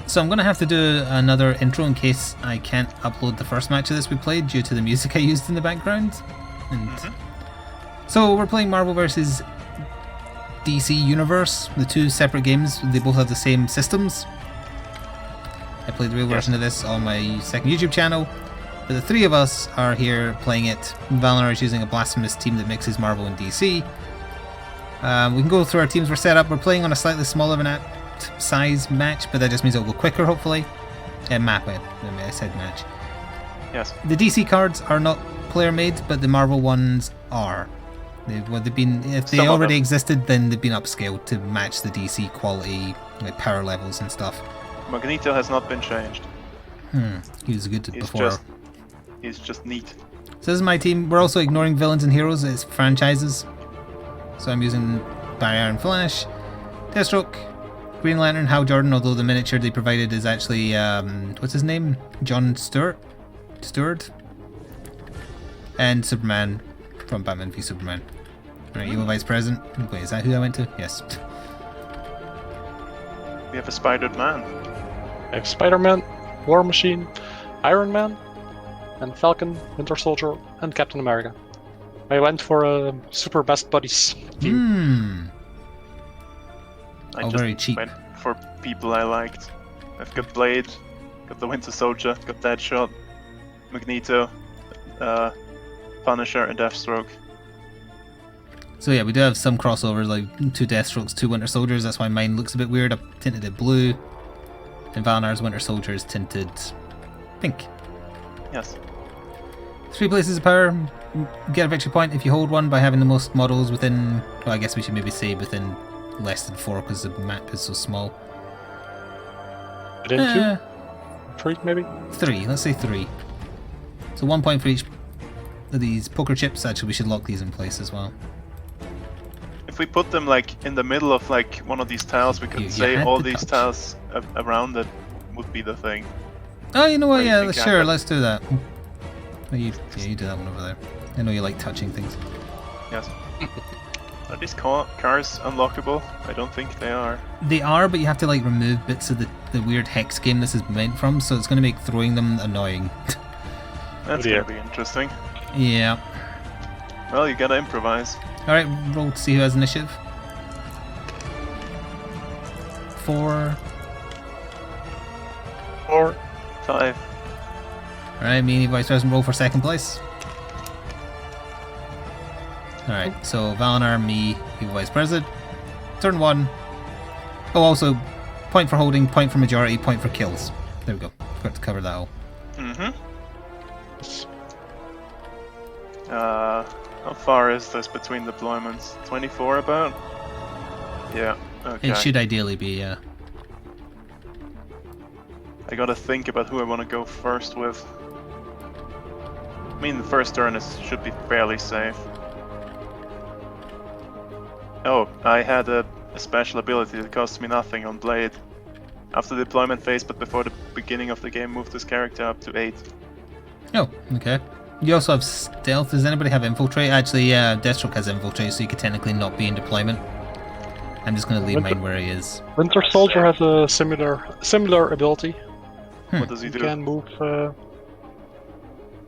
So I'm going to have to do another intro in case I can't upload the first match of this we played due to the music I used in the background. And so we're playing Marvel vs. DC Universe, the two separate games. They both have the same systems. I played the real version of this on my second YouTube channel. But the three of us are here playing it. Valnar is using a blasphemous team that mixes Marvel and DC. We can go through our teams we're set up. We're playing on a slightly smaller of an size match, but that just means it'll go quicker, hopefully. Map, I said match. Yes. The DC cards are not player made, but the Marvel ones are. They've been, if they already existed, then they've been upscaled to match the DC quality, like power levels and stuff. Magneto has not been changed. He was good before. He's just neat. So this is my team. We're also ignoring villains and heroes as franchises. So I'm using Barry Iron Flash, Deathstroke, Green Lantern, Hal Jordan, although the miniature they provided is actually, what's his name? John Stewart? And Superman from Batman v Superman. Alright, you were Vice President. Wait, is that who I went to? Yes. We have a Spider-Man. I have Spider-Man, War Machine, Iron Man, and Falcon, Winter Soldier, and Captain America. I went for a super best buddies team. I just very cheap. Went for people I liked. I've got Blade, got the Winter Soldier, got Deadshot, Magneto, Punisher, and Deathstroke. So yeah, we do have some crossovers, like 2 Deathstrokes, 2 Winter Soldiers. That's why mine looks a bit weird. I've tinted it blue. And Valnar's Winter Soldier is tinted pink. Yes. 3 places of power. Get a victory point if you hold one by having the most models within, well, I guess we should maybe say within less than 4 because the map is so small. Within 2? 3 maybe? 3, let's say 3. So 1 point for each of these poker chips. Actually, we should lock these in place as well. If we put them like in the middle of like one of these tiles, we could say all these tiles around it would be the thing. Oh, you know what? Yeah, sure. Let's do that. Oh, you do that one over there. I know you like touching things. Yes. Are these cars unlockable? I don't think they are. They are, but you have to like remove bits of the weird hex game this is meant from, so it's going to make throwing them annoying. That's going to be interesting. Yeah. Well, you gotta improvise. Alright, roll to see who has initiative. 4. 5. Alright, me and Vice President roll for second place. Alright, so Valnar, me, Evil Vice President. Turn 1. Oh, also, point for holding, point for majority, point for kills. There we go. Forgot to cover that all. How far is this between deployments? 24 about? Yeah, okay. It should ideally be, yeah. I gotta think about who I want to go first with. I mean, the first turn should be fairly safe. Oh, I had a special ability that cost me nothing on Blade. After the deployment phase, but before the beginning of the game, moved this character up to 8. Oh, okay. You also have stealth. Does anybody have infiltrate? Actually, yeah, Deathstroke has infiltrate, so you could technically not be in deployment. I'm just going to leave mine where he is. Winter Soldier has a similar ability. What does he do? He can move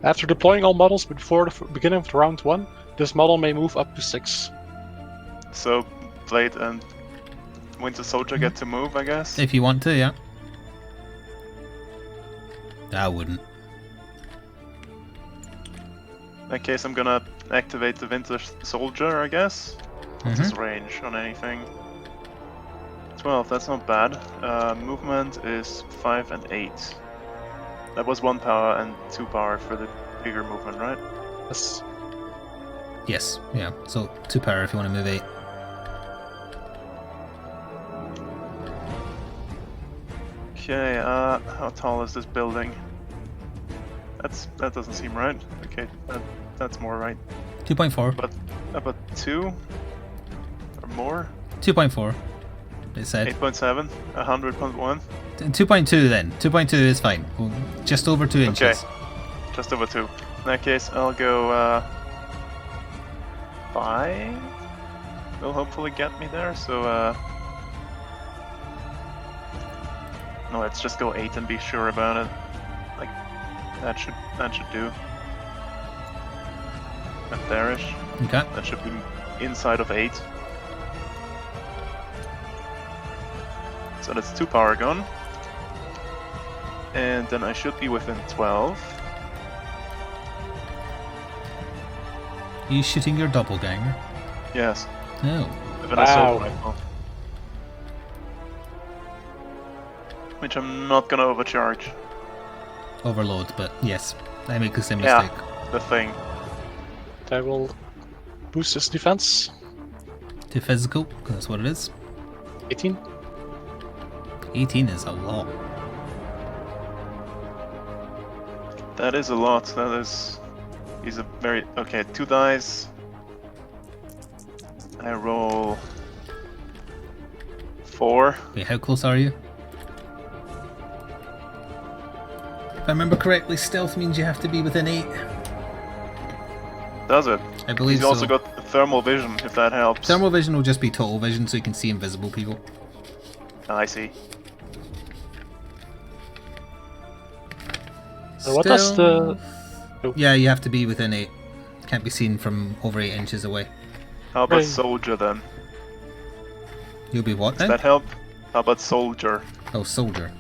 after deploying all models before the beginning of round 1. This model may move up to 6. So Blade and Winter Soldier get to move, I guess. If you want to, yeah. I wouldn't. In that case, I'm gonna activate the Winter Soldier, I guess. What's his range on anything? 12, that's not bad. Movement is 5 and 8. That was 1 power and 2 power for the bigger movement, right? Yes. Yes, yeah. So 2 power if you want to move 8. Okay, how tall is this building? That doesn't seem right. Okay, that's more right. 2.4. But about 2 or more? 2.4. It said. 8.7, 100.1. 2.2 then. 2.2 is fine. Well, just over 2 inches. Okay, just over 2. In that case, I'll go 5. Will hopefully get me there. So No, let's just go 8 and be sure about it. Like, that should do. And there-ish. Okay. That should be inside of 8. So that's 2 power gun. And then I should be within 12. Are you shooting your doppelganger? Yes. No. With an Wow. assault rifle. Which I'm not gonna overcharge. Overload, but yes, I make the same Yeah. mistake. The thing. I will boost his defense. To physical, 'cause that's what it is. 18. 18 is a lot. That is a lot. That is... He's a very... Okay, 2 dice. I roll... 4. Wait, how close are you? If I remember correctly, stealth means you have to be within 8. Does it? I believe He's so. also got thermal vision, if that helps. Thermal vision will just be total vision, so you can see invisible people. I see. So what does the... Stealth- Yeah, you have to be within 8. Can't be seen from over 8 inches away. How about Right. soldier then? You'll be what Does then? that help? How about soldier? Oh, soldier.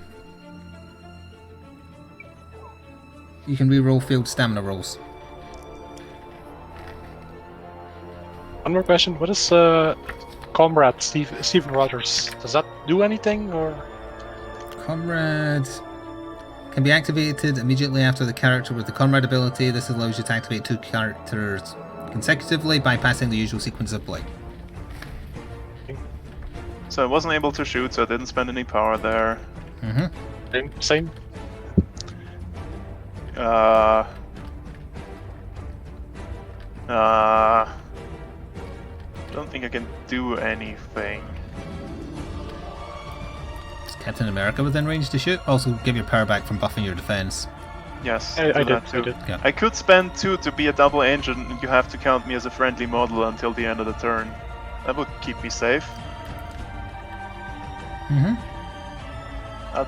You can re-roll field stamina rolls. One more question. What is Comrade Steven Rogers? Does that do anything, or...? Comrade can be activated immediately after the character with the Comrade ability. This allows you to activate 2 characters consecutively, bypassing the usual sequence of play. So I wasn't able to shoot, so I didn't spend any power there. Same. Don't think I can do anything. Is Captain America within range to shoot? Also, give your power back from buffing your defense. Yes, I do did. that too. I did. Yeah. I could spend 2 to be a double engine, and you have to count me as a friendly model until the end of the turn. That would keep me safe.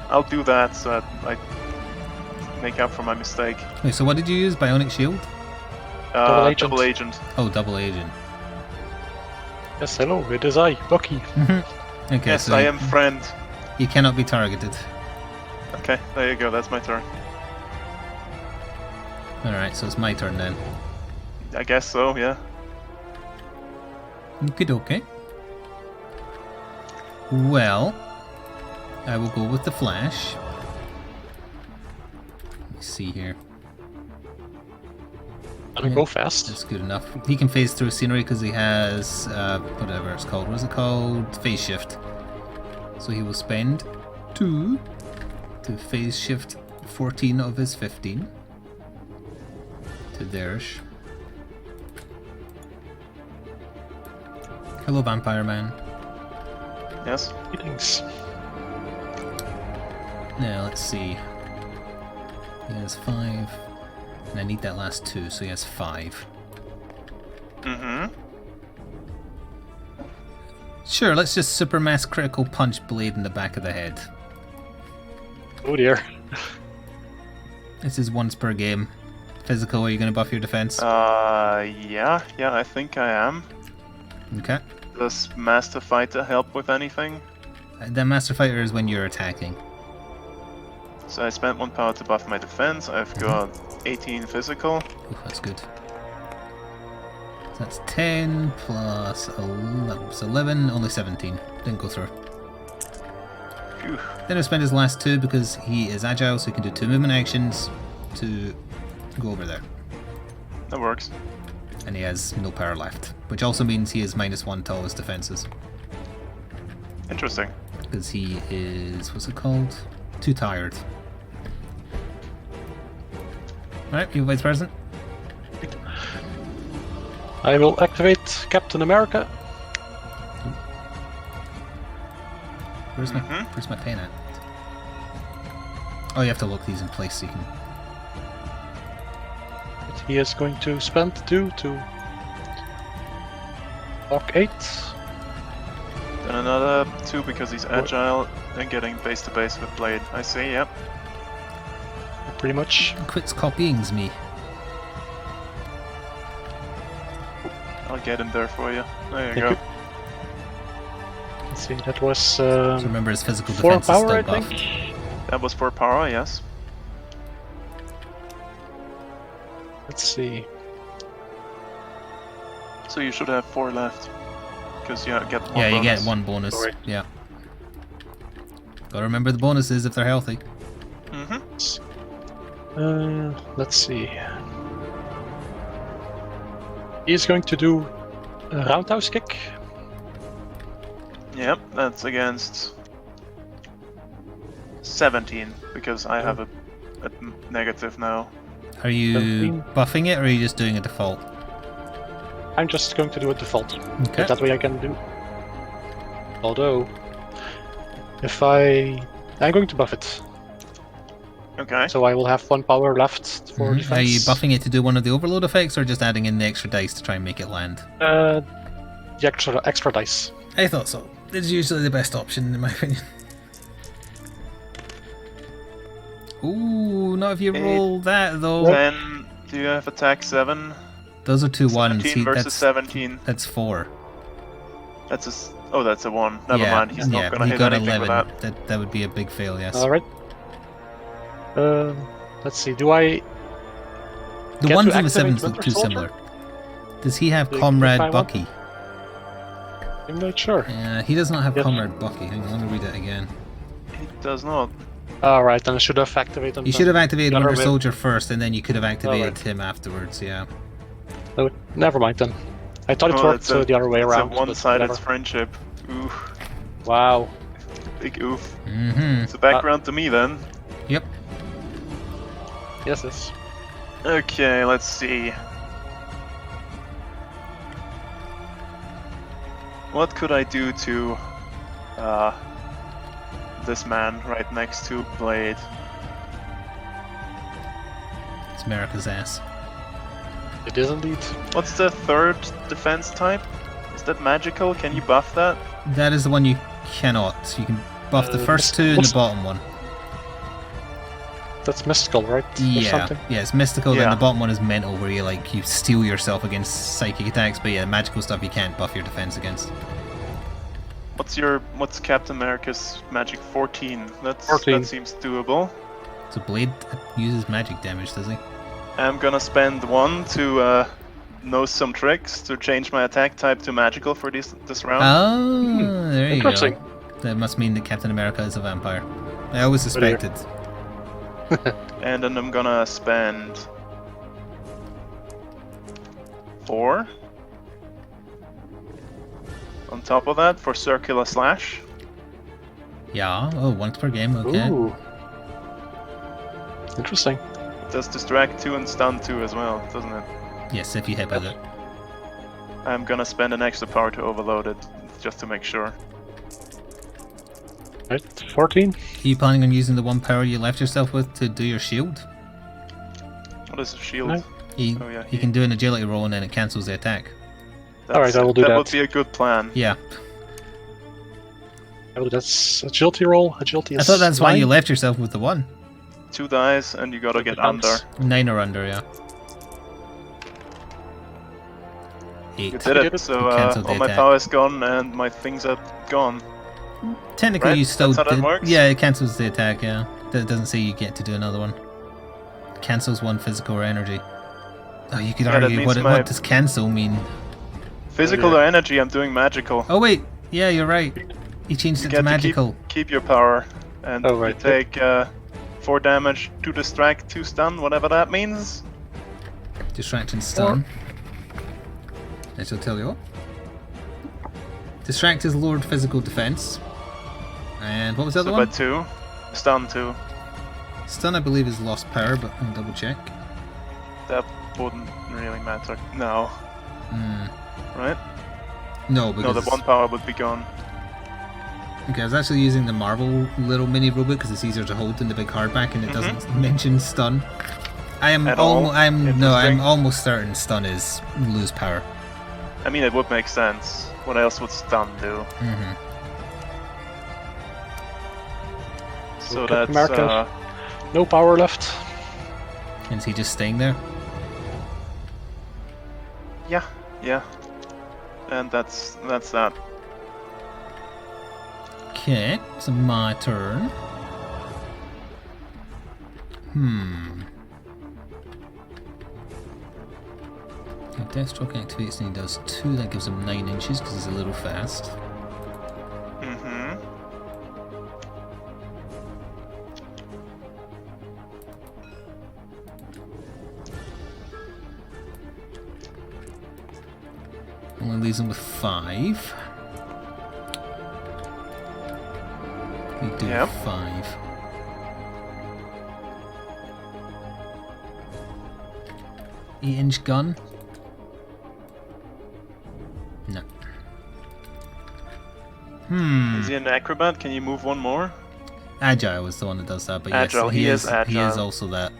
I'll do that so that I make up for my mistake. Wait, so what did you use? Bionic shield? Double agent. Double agent. Oh, double agent. Yes, hello, it is I, Bucky. Okay, Yes, so I am friend. you cannot be targeted. Okay, there you go, that's my turn. Alright, so it's my turn then. I guess so, yeah. Okay. Well, I will go with the Flash. Let me see here. Let me go fast. That's good enough. He can phase through scenery because he has whatever it's called. What is it called? Phase shift. So he will spend 2 to phase shift 14 of his 15 to theirs. Hello, Vampire Man. Yes? Greetings. Now let's see. He has 5, and I need that last 2, so he has 5. Mm-hmm. Sure, let's just supermass critical punch blade in the back of the head. Oh dear. This is once per game. Physical, are you going to buff your defense? Yeah, I think I am. Okay. Does Master Fighter help with anything? The Master Fighter is when you're attacking. So I spent 1 power to buff my defense. I've got 18 physical. Ooh, that's good. So that's 10 plus 11. So 11, only 17. Didn't go through. Phew. Then he'll spend his last 2 because he is agile, so he can do 2 movement actions to go over there. That works. And he has no power left, which also means he is -1 to all his defenses. Interesting. Because he is, what's it called? Too tired. Alright, you Vice President? I will activate Captain America. Where's my pen at? Oh, you have to lock these in place so you can... He is going to spend 2 to lock 8. Then another 2 because he's agile. and getting base to base with blade. I see. Yep. Pretty much. Quits copying's me. I'll get him there for you. There you Thank go. you. Let's see, that was So remember his physical 4 defense is power, still I buffed. think. That was 4 power. Yes. Let's see. So you should have 4 left. Because you get one Yeah, you bonus. get 1 bonus. Sorry. Yeah. Gotta remember the bonuses if they're healthy. Mm-hmm. Let's see. He's going to do a roundhouse kick. Yep, that's against 17, because I have a negative now. Are you 17. buffing it or are you just doing a default? I'm just going to do a default. Okay. That way I can do. Although, if I'm going to buff it, Okay. so I will have 1 power left for defense. Are you buffing it to do one of the overload effects or just adding in the extra dice to try and make it land? The extra dice. I thought so. It's usually the best option in my opinion. Ooh, not if you roll that though. Then, do you have attack 7? Those are 2 ones. 17 versus 17. That's 4. That's a... Oh, that's a 1. Never yeah, mind, he's yeah, not gonna he hit got anything 11. with that. That would be a big fail, yes. Alright. Let's see, do I... The get ones to in the activate 7s look Winter too Soldier? similar. Does he have If I Comrade want? Bucky? I'm not sure. Yeah, he does not have Yep. Comrade Bucky. Hang on, let me read it again. He does not. Alright, then I should have activated You should have activated the other Winter way. Soldier first, and then you could have activated Alright. him afterwards, yeah. Oh, never mind then. I thought it Oh, worked that's the other way around. It's a but one-sided whatever. friendship. Oof. Wow. Big oof. Mm-hmm. It's a background to me then. Yep. Yes. Okay, let's see. What could I do to this man right next to Blade? It's America's ass. It is indeed. What's the 3rd defense type? Is that magical? Can you buff that? That is the one you cannot. So you can buff the first 2 and the what's- bottom one. That's mystical, right? Or Yeah, something? yeah, it's mystical. Then Yeah. the bottom one is mental, where you you steel yourself against psychic attacks. But yeah, magical stuff you can't buff your defense against. What's Captain America's magic? 14. 14. That seems doable. So Blade uses magic damage, does he? I'm gonna spend 1 to know some tricks to change my attack type to magical for this round. Oh, there you Interesting. go. That must mean that Captain America is a vampire. I always suspected. And then I'm gonna spend 4 on top of that for circular slash. Yeah. Oh, once per game. Okay. Ooh. Interesting. It does distract 2 and stun 2 as well, doesn't it? Yes, if you hit with it. I'm gonna spend an extra power to overload it, just to make sure. Right, 14. Are you planning on using the 1 power you left yourself with to do your shield? What is a shield? No. You, Oh, yeah, you can do an agility roll and then it cancels the attack. Alright, I will do That that. would be a good plan. Yeah. Oh, that's agility roll. Agility I is thought that's why you 9. left yourself with the 1. 2 dice and you gotta get Depends. under. 9 or under, yeah. 8. You did it, so Cancelled the all my attack. power is gone and my things are gone. Technically, Right? you still That's how that did. works? Yeah, it cancels the attack. Yeah, that doesn't say you get to do another one. Cancels 1 physical or energy. Oh, you could Yeah, that argue means what my- does cancel mean? Physical or energy, I'm doing magical. Oh wait, yeah, you're right. He changed You it get to to magical. Keep your power, and Oh, right. you take 4 damage, 2 distract, 2 stun, whatever that means. Distract and stun. I shall tell you what. Distract is lowered physical defense. And what was the So other by one? 2, stun 2. Stun, I believe, is lost power, but I'll double check. That wouldn't really matter. No, Hmm. right? No, because No, the 1 power would be gone. okay, I was actually using the Marvel little mini robot because it's easier to hold than the big hardback, and it doesn't mention stun. At all? I'm Interesting. almost certain stun is lose power. I mean, it would make sense. What else would stun do? Mm-hmm. So Captain that's America. No power left. Is he just staying there? yeah, yeah. And that's that. Okay, so my turn. If Deathstroke activates and he does 2, that gives him 9 inches because he's a little fast. Mm-hmm. Only leaves him with 5. We do Yep. 5. Eight-inch gun? No. Is he an acrobat? Can you move one more? Agile is the one that does that, but Agile, yes, he is he is agile. also that.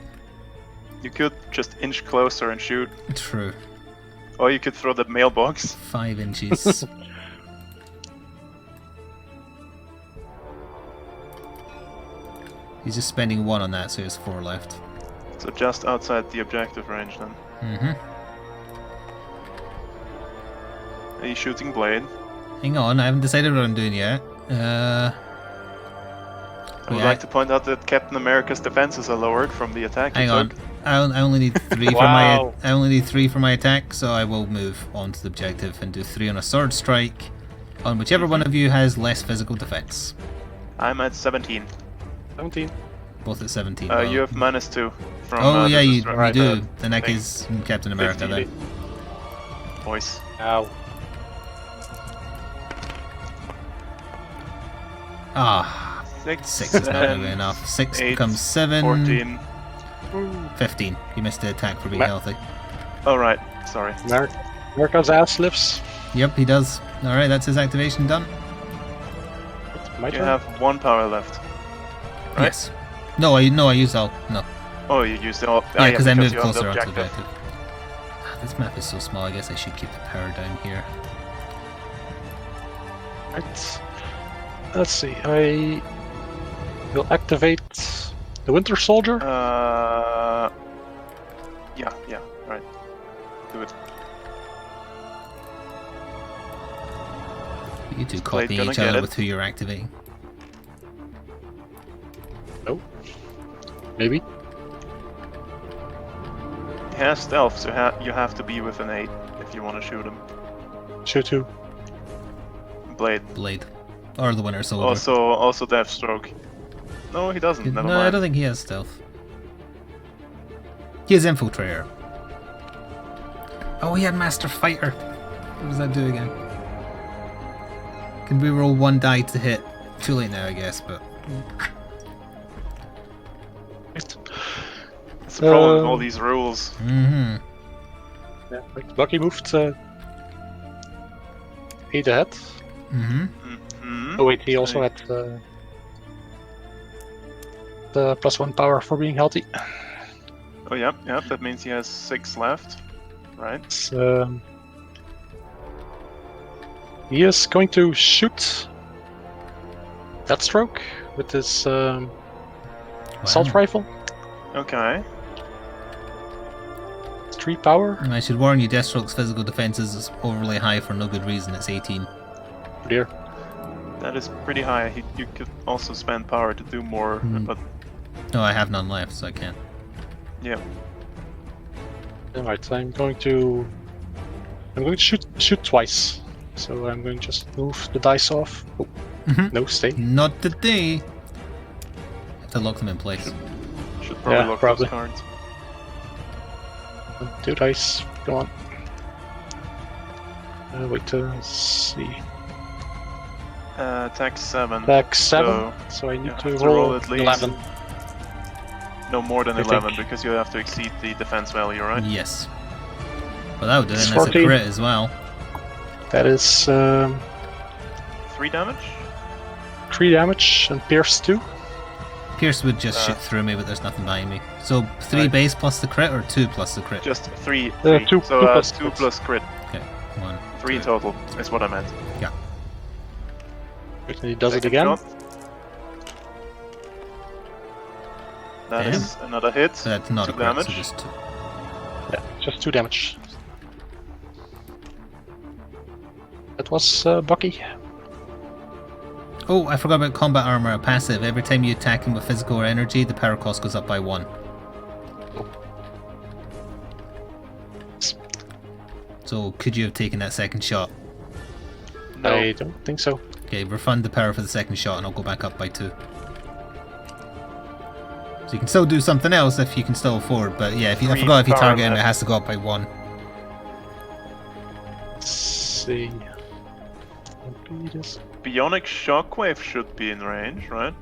You could just inch closer and shoot. True. Or you could throw the mailbox. 5 inches. He's just spending 1 on that, so he has 4 left. So just outside the objective range then. Are you shooting blade? Hang on, I haven't decided what I'm doing yet. I would like to point out that Captain America's defenses are lowered from the attack he Hang on. took. I only need 3 for Wow. my. I only need 3 for my attack, so I will move on to the objective and do 3 on a sword strike, on whichever one of you has less physical defense. I'm at 17. 17. Both at 17. You have -2 from. Oh yeah, you destruct- do. The neck thing. is Captain America 50. then. Voice. Ow. Ah, 6 is not and good enough. 6 8, becomes 7. 14. 15. You missed the attack for being Ma- healthy. Oh right, sorry. America's ass lifts. Yep, he does. Alright, that's his activation done. My You turn. have 1 power left. Right? Yes. No, I used all. No. Oh, you used it all. Yeah, because I moved you're on closer onto the objective. objective. This map is so small, I guess I should keep the power down here. Right. Let's see. I will activate the Winter Soldier. Yeah, right. Do it. You two Blade copying gonna each get other it. with who you're activating. Maybe. He has stealth, so you have to be with an 8 if you want to shoot him. Shoot 2. Blade. Blade. Or the Winter Soldier. Also Deathstroke. No, he doesn't. Never No, mind. I don't think he has stealth. He has Infiltrator. Oh, he had Master Fighter. What does that do again? Can we roll 1 die to hit? Too late now, I guess, but... It's the problem with all these rules. Mm-hmm. Yeah. Right. Bucky moved 8 ahead. Mm-hmm. Mm-hmm. Oh wait, he also had the +1 power for being healthy. Oh, yep, that means he has 6 left. Right? It's, he is going to shoot Deathstroke with his assault rifle. Okay. 3 power. I should warn you, Deathstroke's physical defenses is overly high for no good reason. It's 18. Dear. That is pretty high. You could also spend power to do more, but No, I have none left, so I can't. yeah. Alright, I'm going to shoot twice. So I'm going to just move the dice off. Oh, no, stay. Not today. Have to lock them in place. Should probably Yeah, lock probably. those cards. 2 dice. Go on. Wait to see. Attack 7. Attack 7. So I You need have to to roll roll at least 11. No more than I 11 think. because you have to exceed the defense value, right? Yes. Well, that would do it, It's and that's a 14. crit as well. That is 3 damage? 3 damage and pierce 2. Pierce would just shoot through me, but there's nothing behind me. So 3 Right. base plus the crit, or 2 plus the crit? Just 3. Two- So two plus 2 crit. plus crit. Okay, 1. 3 in 2. total is what I meant. Yeah. And he does it Second again. shot. That Damn. is another hit. So that's not 2 a crit, so damage. just 2. Yeah, just 2 damage. That was Bucky. Oh, I forgot about combat armor, a passive. Every time you attack him with physical or energy, the power cost goes up by 1. So could you have taken that second shot? No. I don't think so. Okay, refund the power for the second shot and I'll go back up by 2. So you can still do something else if you can still afford, but yeah, I forgot if you power target him, it left. has to go up by 1. Let's see. Would be this. Bionic Shockwave should be in range, right?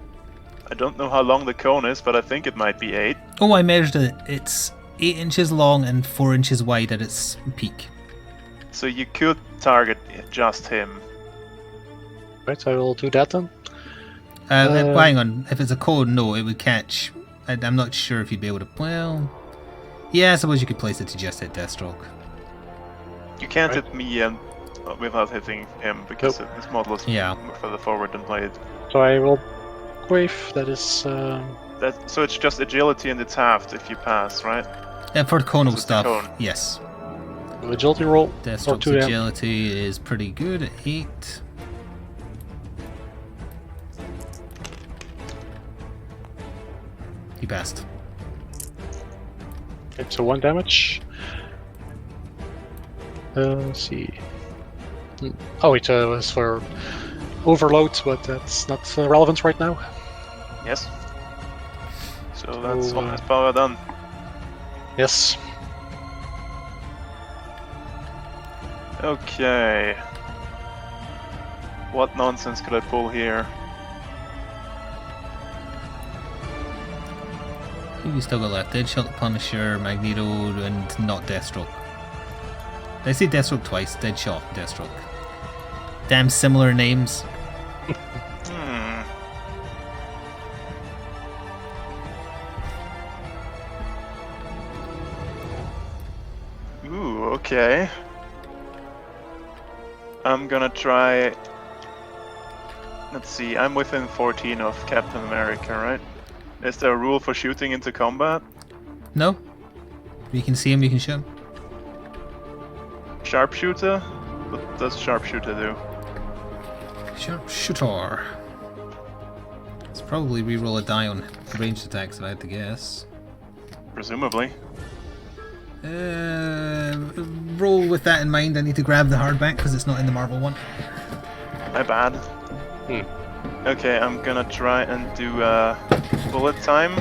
I don't know how long the cone is, but I think it might be 8. Oh, I measured it. It's 8 inches long and 4 inches wide at its peak. So you could target just him. Right, I will do that then. Hang on. If it's a cone, no, it would catch. I'm not sure if you'd be able to. Well, yeah, I suppose you could place it to just hit Deathstroke. You can't Right. hit me without hitting him because his model is Yeah. further forward than blade. So I will wave. That is. So it's just agility and it's halved if you pass, right? For conal So it's a stuff, cone. yes. Agility roll for Deathstroke's 2 damage. agility is pretty good at 8. He passed. Okay, so 1 damage. Let's see. Oh, it was for overload, but that's not relevant right now. Yes. So that's So, all his power done. Yes. Okay. What nonsense could I pull here? Who we still got left? Deadshot, Punisher, Magneto, and not Deathstroke. Did I say Deathstroke twice? Deadshot, Deathstroke. Damn similar names. Hmm. Ooh, okay. I'm gonna try... Let's see, I'm within 14 of Captain America, right? Is there a rule for shooting into combat? No? You can see him, you can shoot him. Sharpshooter? What does Sharpshooter do? Sharpshooter. Let's probably re-roll a die on ranged attacks if I had to guess. Presumably. Roll with that in mind. I need to grab the hardback because it's not in the Marvel one. My bad. Okay, I'm gonna try and do bullet time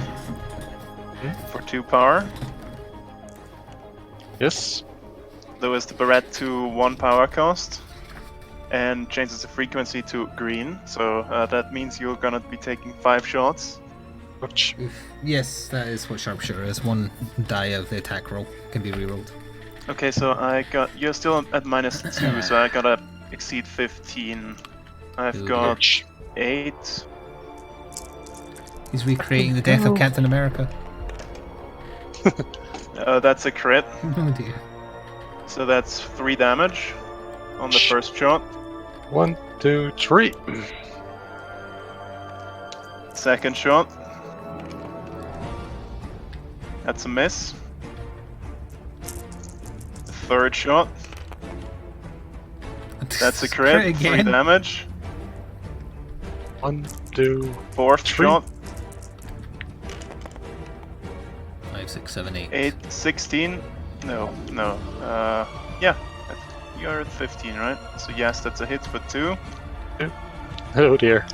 for 2 power. Yes. Lowers the barrette to 1 power cost and changes the frequency to green. So that means you're gonna be taking 5 shots. Ouch. Yes, that is what Sharpshooter is. 1 die of the attack roll can be re-rolled. Okay, so you're still at -2, so I gotta exceed 15. I've Ooh. got Ouch. 8. He's recreating the death of Captain America. That's a crit, Oh dear. so that's 3 damage on the first shot. 1, 2, 3. Second shot. That's a miss. Third shot. That's a crit. 3 again. damage. 1, 2. Fourth 3. shot. 5, 6, 7, 8. 8, 16. No. Yeah. You're at 15, right? So yes, that's a hit for 2. Oh dear.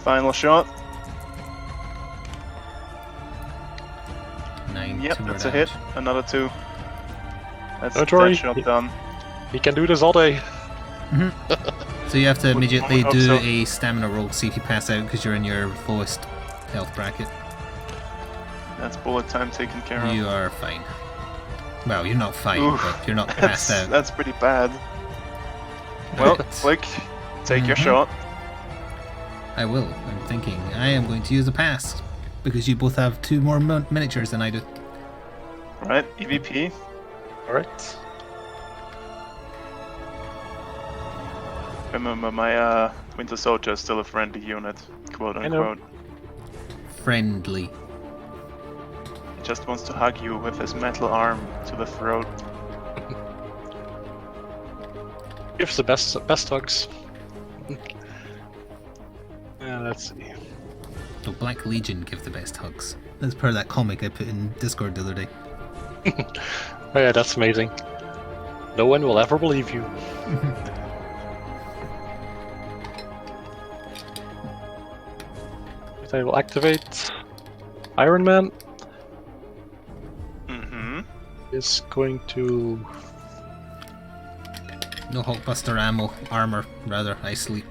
Final shot. 9. Yep, 2 more that's a damage. hit. Another 2. That's Don't that worry. shot done. He can do this all day. So you have to immediately hope do so. a stamina roll to see if you pass out because you're in your lowest health bracket. That's bullet time taken care of. You are fine. Well, you're not fine, Oof. but you're not passed out. That's pretty bad. Well, But- Flick, take your Mhm. shot. I will. I'm thinking I am going to use a pass because you both have 2 more miniatures than I do. Right, EVP. Alright. Remember, my Winter Soldier is still a friendly unit, quote I know. unquote. Friendly. just wants to hug you with his metal arm to the throat. Gives the best hugs. Let's see. The Black Legion give the best hugs. That's per that comic I put in Discord the other day. Oh yeah, that's amazing. No one will ever believe you. I will activate Iron Man. Is going to... No Hulkbuster ammo, armor, rather, I sleep.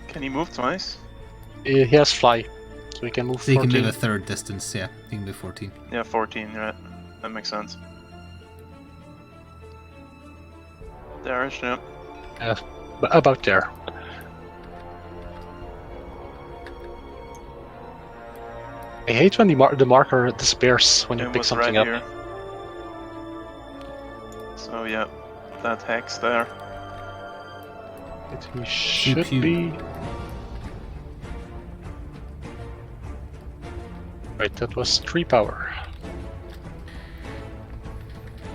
Can he move twice? He has fly, so he can move So you 14. can move a third distance, yeah. You can move 14. Yeah, 14, right. That makes sense. There-ish, yeah. About there. I hate when the marker disappears when you It pick was something right up. here. So yeah, that hex there. He should Pew. be... Right, that was 3 power.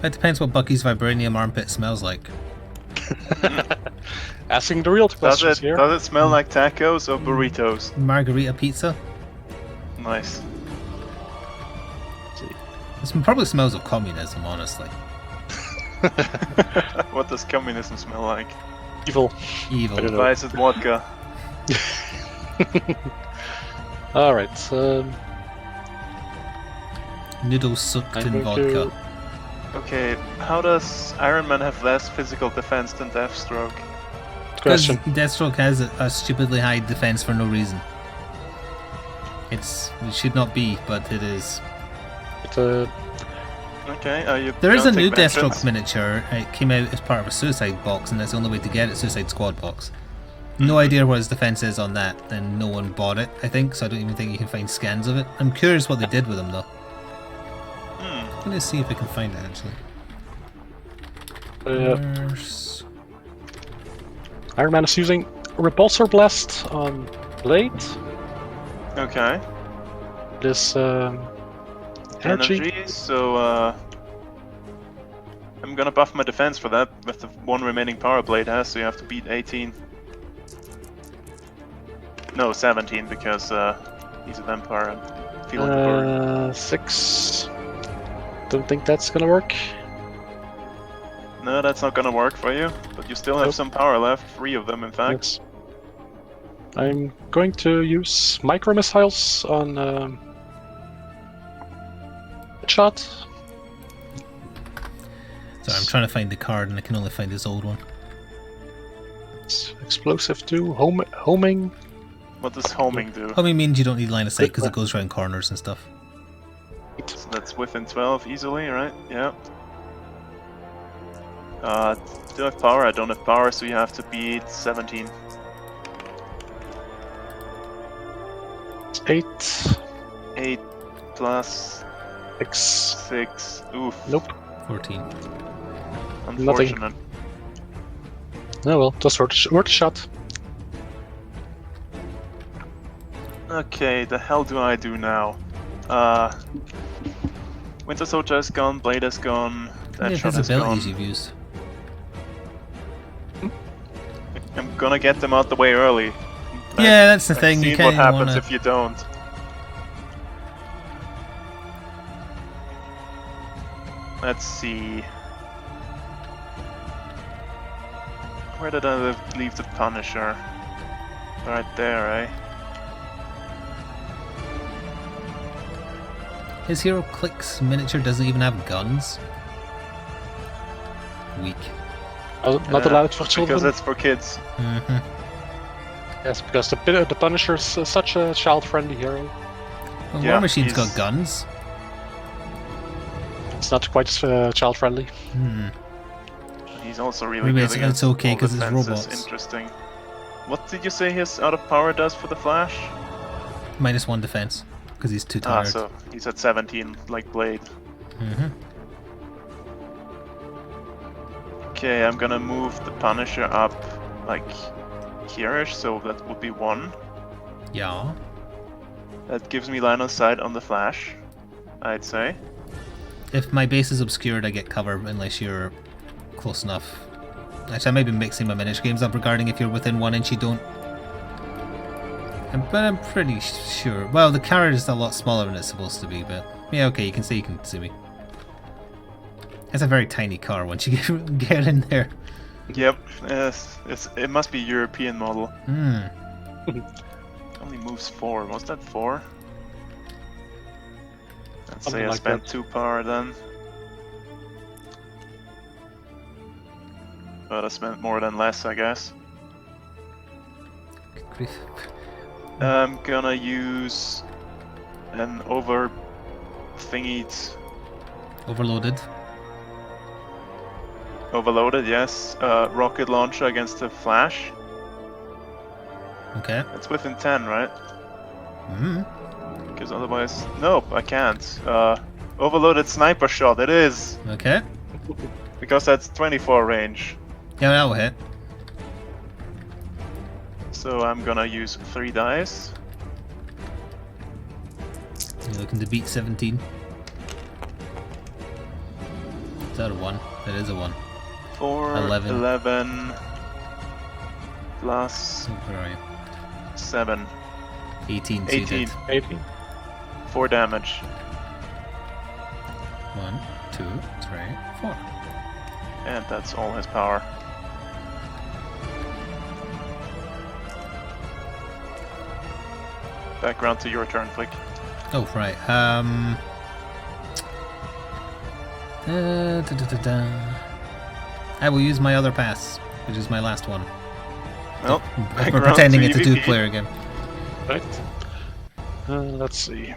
It depends what Bucky's vibranium armpit smells like. Asking the real questions here. Does it smell like tacos or burritos? Margarita pizza? Nice. This probably smells of communism, honestly. What does communism smell like? Evil. Evil. I don't know. Why is it vodka? Alright, Noodles soaked I'm in going to- vodka. Okay, how does Iron Man have less physical defense than Deathstroke? Because question. Deathstroke has a stupidly high defense for no reason. It should not be, but it is. Okay, are you There is a gonna new take vengeance? Deathstroke miniature. It came out as part of a Suicide box, and that's the only way to get it. Suicide Squad box. No idea what his defense is on that, and no one bought it, I think, so I don't even think you can find scans of it. I'm curious what they did with him, though. I'm gonna see if I can find it, actually. Where's- Iron Man is using Repulsor Blast on Blade. Okay. This Energy, so I'm gonna buff my defense for that with the one remaining power blade has, so you have to beat 18. No, 17 because he's a vampire and feeling the burn. 6. Don't think that's gonna work. No, that's not gonna work for you, but you still have Nope. some power left, 3 of them in fact. Yes. I'm going to use micro missiles on Headshot. Sorry, I'm trying to find the card, and I can only find this old one. It's explosive too. Homing. What does homing do? Homing means you don't need line of sight because it goes around corners and stuff. So that's within 12 easily, right? Yeah. Do I have power? I don't have power, so you have to beat 17. 8. 8 plus 6. 6. Oof. Nope. 14. Unfortunate. Oh well, just worth a shot. Okay, the hell do I do now? Winter Soldier is gone, Blade is gone, Any of Deadshot his is gone. abilities you've used? I'm gonna get them out the way early. Yeah, that's the I've thing. You seen can't what even happens wanna... if you don't. Let's see. Where did I leave the Punisher? Right there, eh? His Hero Clicks miniature doesn't even have guns. Weak. Not allowed for children. Because it's for kids. Mm-hmm. Yes, because the Punisher is such a child-friendly hero. Well, Yeah, War Machine's he's- got guns. It's not quite as child-friendly. Hmm. He's also really Maybe good it's against okay all 'cause it's defenses. robots. Interesting. What did you say his out of power does for the Flash? -1 defense because he's too Ah, tired. so he's at 17, like Blade. Mm-hmm. Okay, I'm gonna move the Punisher up, like, here-ish, so that would be 1. Yeah. That gives me line of sight on the Flash. I'd say. If my base is obscured, I get cover unless you're close enough. Actually, I might be mixing my miniature games up regarding if you're within 1 inch, you don't. But I'm pretty sure. Well, the carriage is a lot smaller than it's supposed to be, but yeah, okay, you can see me. It's a very tiny car once you get in there. Yep, it must be European model. Only moves 4. Was that 4? Let's Something say I like spent that. 2 power then. But I spent more than less, I guess. Good grief. I'm gonna use an thingied. Overloaded. Overloaded, yes. Rocket launcher against a flash. Okay. It's within 10, right? Mm-hmm. Because otherwise... Nope, I can't. Overloaded sniper shot, it is! Okay. Because that's 24 range. Yeah, that'll hit. So I'm gonna use 3 dice. You're looking to beat 17. Is that a 1? That is a 1. 4, 11. 11 plus So where are you? 7. 18. So you 18. did. 18. 4 damage. 1, 2, 3, 4. And that's all his power. Back round to your turn, Flick. Oh, right. I will use my other pass, which is my last one. Well, back We're round pretending to it's a EVP. two-player again. Right. Let's see.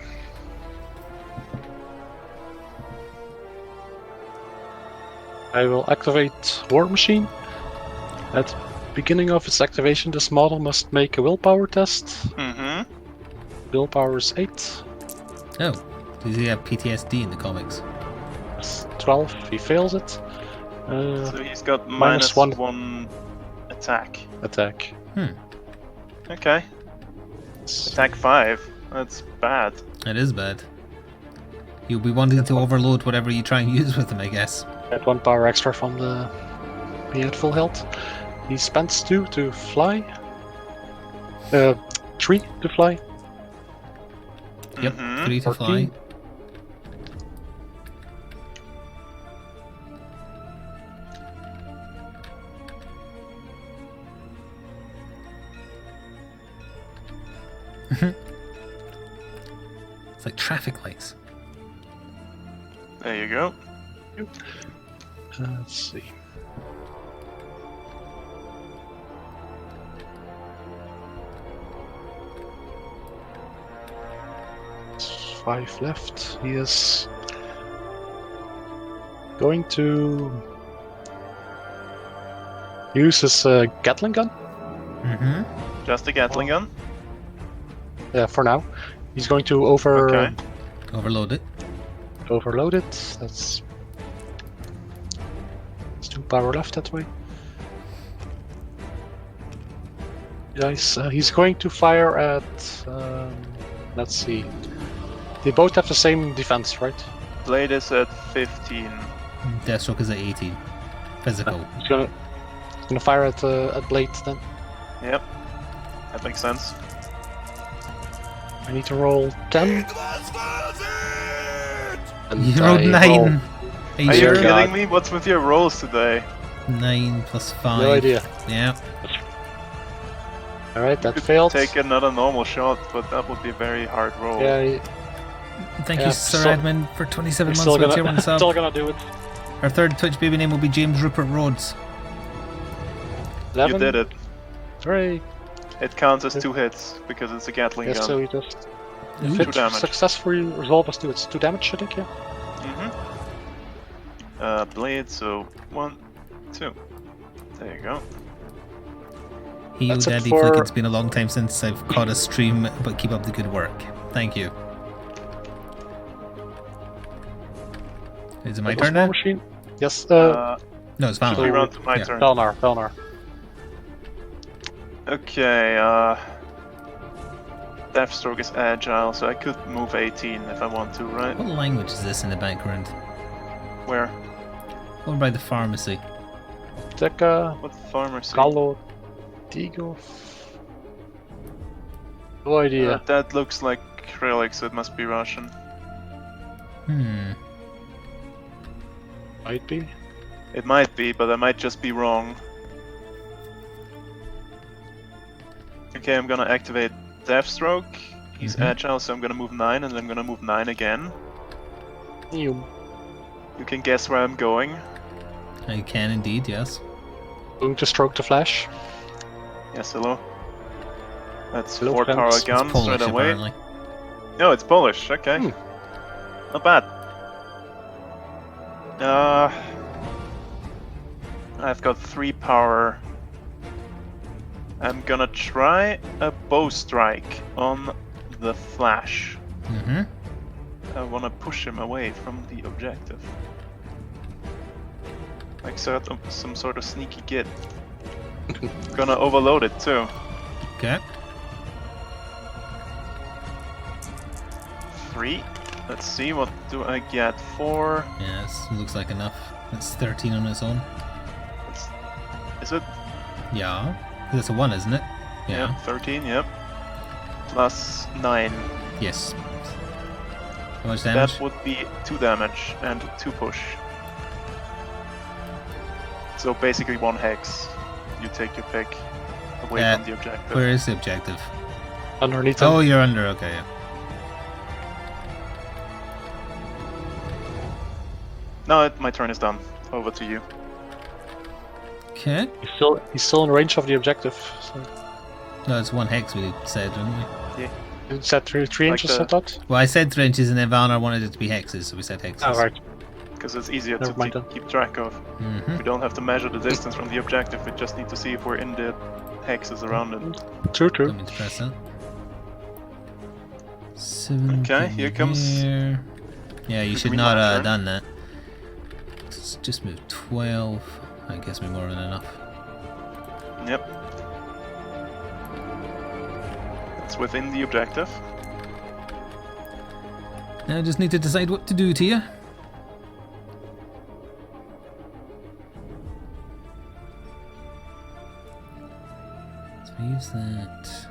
I will activate War Machine. At the beginning of its activation, this model must make a willpower test. Mm-hmm. Willpower is 8. Oh, does he have PTSD in the comics? That's 12. He fails it. So he's got minus minus 1 1 attack. attack. Okay. Attack 5. That's bad. That is bad. You'll be wanting to overload whatever you try and use with him, I guess. Get 1 power extra from he had full health. He spends 2 to fly. 3 to fly. Yep, Mhm. 3 to 14. fly. It's like traffic lights. There you go. Let's see. There's 5 left. He is going to use his Gatling gun. Mm-hmm. Just a Gatling gun. Yeah, for now. He's going to overload Overload it. it. That's 2 power left that way. Guys, he's going to fire at. Let's see. They both have the same defense, right? Blade is at 15. Deathstroke is at 18. Physical. He's gonna fire at Blade then. Yep. That makes sense. I need to roll 10. And You rolled I 9. roll- Are you Are you sure? God. kidding me? What's with your rolls today? 9 plus 5. No idea. Yeah. Alright, that Could failed. Take another normal shot, but that would be a very hard roll. Yeah, Thank Yeah, you, Sir so- Edmund, for 27 I'm months still with your gonna, one sub. still gonna do it. Our third Twitch baby name will be James Rupert Rhodes. 11. You did it. Hooray. It counts as 2 hits because it's a Gatling Yes, gun. so he just Ooh. if 2 it damage. successfully resolve us to it's 2 damage, I think, yeah. Blade, so 1, 2. There you go. Hey, That's it Daddy for- Flick, it's been a long time since I've caught a stream, but keep up the good work. Thank you. Is it my That was turn War now? Machine. Yes, No, it's Should we Valor. round to my Yeah. turn? Velnar. Okay, Deathstroke is agile, so I could move 18 if I want to, right? What language is this in the background? Where? Over by the pharmacy. Deca, What pharmacy? Galo, Digo. No idea. That looks like Cyrillic, so it must be Russian. Might be. It might be, but I might just be wrong. Okay, I'm gonna activate Deathstroke. He's agile, so I'm gonna move 9, and then I'm gonna move 9 again. You. You can guess where I'm going. I can indeed, yes. Going to stroke the flash. Yes, hello. That's Hello, 4 power friends. gun It's Polish, straight away. apparently. No, it's Polish, okay. Not bad. I've got 3 power. I'm gonna try a bow strike on the Flash. I wanna push him away from the objective. Like some sort of sneaky git. Gonna overload it too. Okay. 3. Let's see, what do I get? 4. Yes, looks like enough. It's 13 on its own. Is it? Yeah. That's a 1, isn't it? Yeah, 13, yep. Plus 9. Yes. How much damage? That would be 2 damage and 2 push. So basically 1 hex. You take your pick away from the objective. Where is the objective? Underneath Oh, him. you're under, okay. Yeah. No, my turn is done. Over to you. Okay. He's still in range of the objective. So. No, it's 1 hex we said, didn't we? You said 3 Like inches, I thought? Well, I said 3 inches and then Valnar wanted it to be hexes, so we said hexes. Oh, right. Because it's easier Never mind to then. keep track of. Mm-hmm. We don't have to measure the distance from the objective, we just need to see if we're in the hexes around it. True. Let me press that. 7. Okay, here comes Here. Yeah, you the should Green not have Lantern. done that. Let's just move 12. That gives me more than enough. Yep. It's within the objective. Now I just need to decide what to do to you. So use that.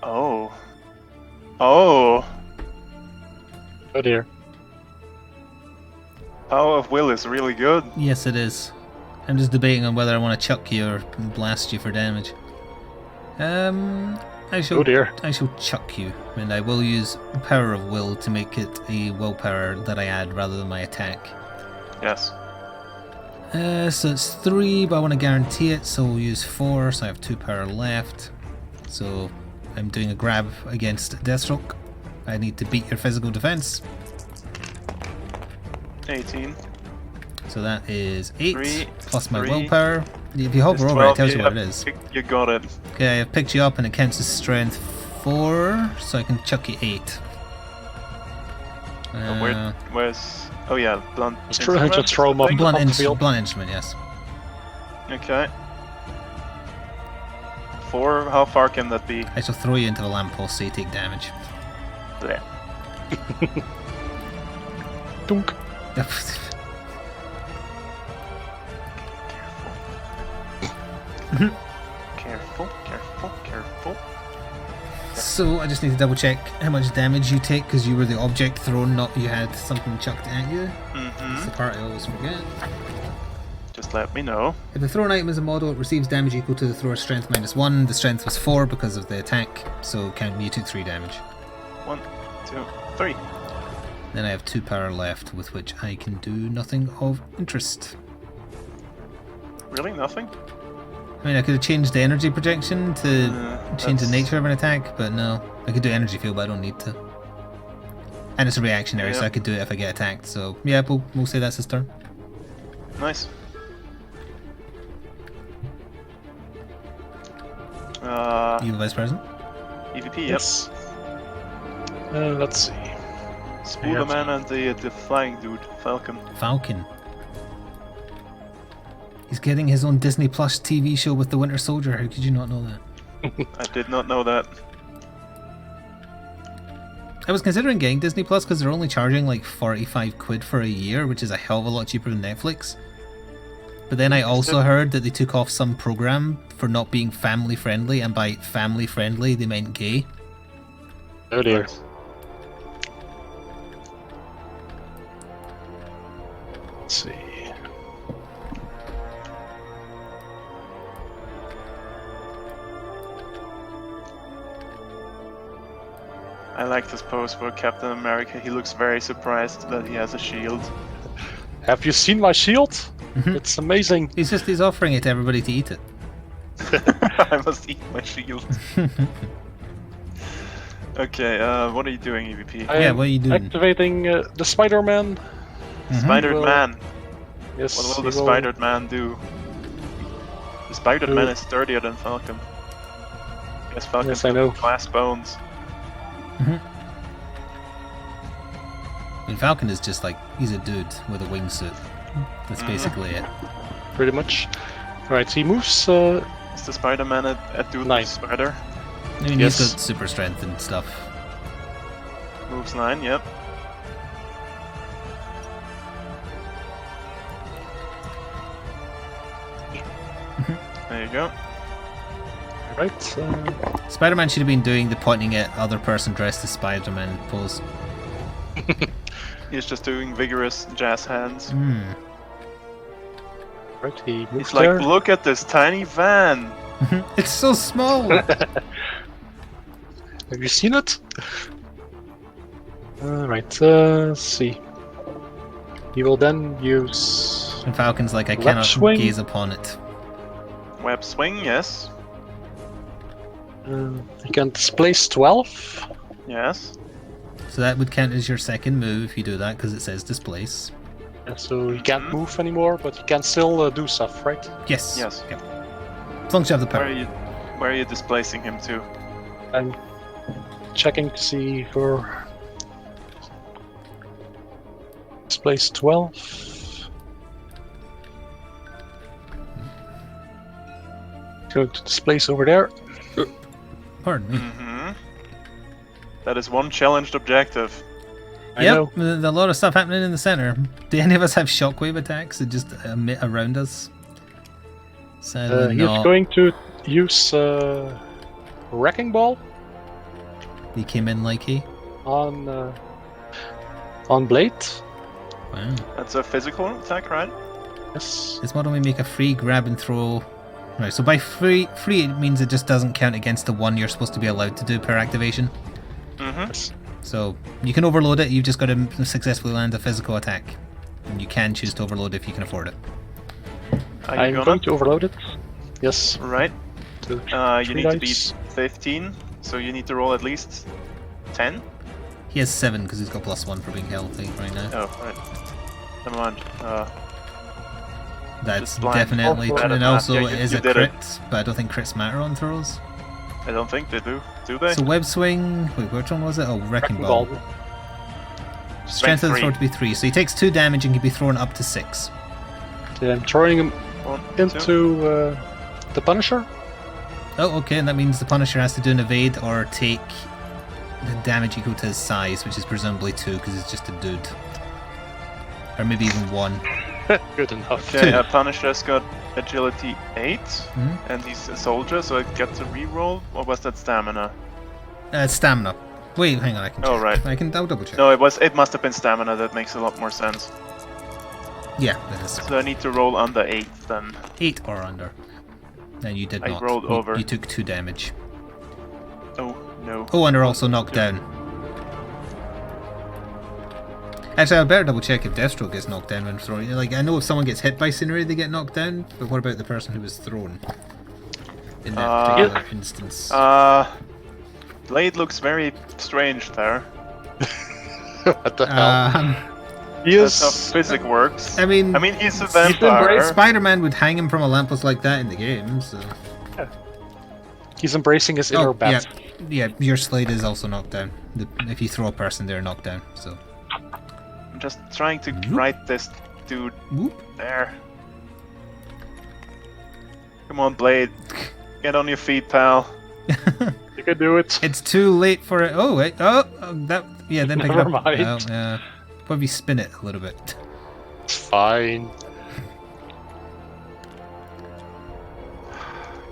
Oh. Oh! Oh dear. Power of Will is really good. Yes, it is. I'm just debating on whether I want to chuck you or blast you for damage. I shall. Oh dear. I shall chuck you, and I will use Power of Will to make it a willpower that I add rather than my attack. Yes. So it's 3, but I want to guarantee it, so we'll use 4, so I have 2 power left. So I'm doing a grab against Deathstroke. I need to beat your physical defense. 18. So that is 8, 3, plus my 3. willpower. If you hover It's over it, it 12, tells you yeah, what it is. You got it. Okay, I've picked you up and it counts as strength 4, so I can chuck you 8. Where's... Oh yeah, blunt Just throw instrument, him I up. think. Blunt instrument, yes. Okay. 4, how far can that be? I shall throw you into the lamppost so you take damage. Bleh. Dunk. Careful, careful, careful. So I just need to double check how much damage you take because you were the object thrown, not you had something chucked at you. That's the part I always forget. Just let me know. If the thrown item is a model, it receives damage equal to the thrower's strength minus 1. The strength was 4 because of the attack, so count me, you took 3 damage. 1, 2, 3. Then I have 2 power left with which I can do nothing of interest. Really? Nothing? I mean, I could have changed the energy projection to change the that's- nature of an attack, but no. I could do energy field, but I don't need to. And it's a reactionary, so Yeah. I could do it if I get attacked. So yeah, we'll say that's his turn. Nice. Evil Vice President. EVP, yep. Yes. Let's see. Spooderman and the flying dude, Falcon. Falcon. He's getting his own Disney Plus TV show with the Winter Soldier. How could you not know that? I did not know that. I was considering getting Disney Plus because they're only charging like 45 quid for a year, which is a hell of a lot cheaper than Netflix. But then I also heard that they took off some program for not being family friendly, and by family friendly they meant gay. Oh dear. Right. Let's see. I like this pose for Captain America. He looks very surprised that he has a shield. Have you seen my shield? It's amazing. He's offering it to everybody to eat it. I must eat my shield. Okay, what are you doing, EVP? I Yeah, am what are you doing? activating the Spider-Man. Spider-Man. Yes. What will he the Spider-Man do? The Spider-Man is sturdier than Falcon. Yes, Falcon's Yes, I know. got glass bones. I mean, Falcon is just like, he's a dude with a wingsuit. That's basically it. Pretty much. Right, he moves. Is the Spider-Man a dude 9. with spider? I mean, Yes. he's got super strength and stuff. Moves 9, yep. There you go. Right. Spider-Man should have been doing the pointing at other person dressed as Spider-Man pose. He's just doing vigorous jazz hands. Right. He moves He's like, there. look at this tiny van! It's so small! Have you seen it? Right. Let's see. He will then use. And Falcon's like, I Web cannot swing. gaze upon it. Web swing, yes. He can displace 12. Yes. So that would count as your second move if you do that, because it says displace. So he can't move anymore, but he can still do stuff, right? Yes. Yes. Okay. As long as you have the power. Where are you displacing him to? I'm checking to see for displace 12. Going to displace over there. Pardon me. That is one challenged objective. I know. Yep, there's a lot of stuff happening in the center. Do any of us have shockwave attacks that just emit around us? Sadly He's not. going to use Wrecking Ball He came in like he. on Blade. Wow. That's a physical attack, right? Yes. This model may make a free grab and throw. Right, so by free it means it just doesn't count against the one you're supposed to be allowed to do per activation. Yes. So you can overload it, you've just got to successfully land a physical attack. And you can choose to overload if you can afford it. Are I'm you going gonna? to overload it. Yes. Right. To You three need to dice. beat 15, so you need to roll at least 10. He has 7 because he's got +1 for being healthy right now. Oh, right. Never mind. That's just blind. definitely Oh, true. And yeah, also you- it is you a did crit, it. but I don't think crits matter on throws. I don't think they do. Do they? So web swing. Wait, which one was it? Oh, wrecking ball. Strength of the throw to be 3, so he takes 2 damage and can be thrown up to 6. I'm throwing him 1, 2. into the Punisher. Oh, okay, and that means the Punisher has to do an evade or take the damage equal to his size, which is presumably 2 because he's just a dude. Or maybe even 1. Good enough. Okay, 2. Punisher's got agility 8, Mhm. and he's a soldier, so I get to reroll. Or was that stamina? Stamina. Wait, hang on, I can check. Oh, right. I'll double check. No, it must have been stamina. That makes a lot more sense. Yeah, that is. So I need to roll under 8 then. 8 or under. And you did I not. rolled You- over. You took 2 damage. Oh no. Oh, and are also knocked down. Actually, I better double check if Deathstroke gets knocked down when throwing. Like, I know if someone gets hit by scenery, they get knocked down, but what about the person who was thrown? In that particular instance. Blade looks very strange there. What the hell? He That's how physics works. I mean, he's a vampire. Spider-Man would hang him from a lamppost like that in the game, so. He's embracing his inner Oh, yeah, bat. yeah, your Slade is also knocked down. If you throw a person, they're knocked down, so. I'm just trying to write this dude Whoop. there. Come on, Blade. Get on your feet, pal. You can do it. It's too late for it. Oh wait. That. Yeah. Then pick it Never up. mind. Oh, yeah. Probably spin it a little bit. It's fine.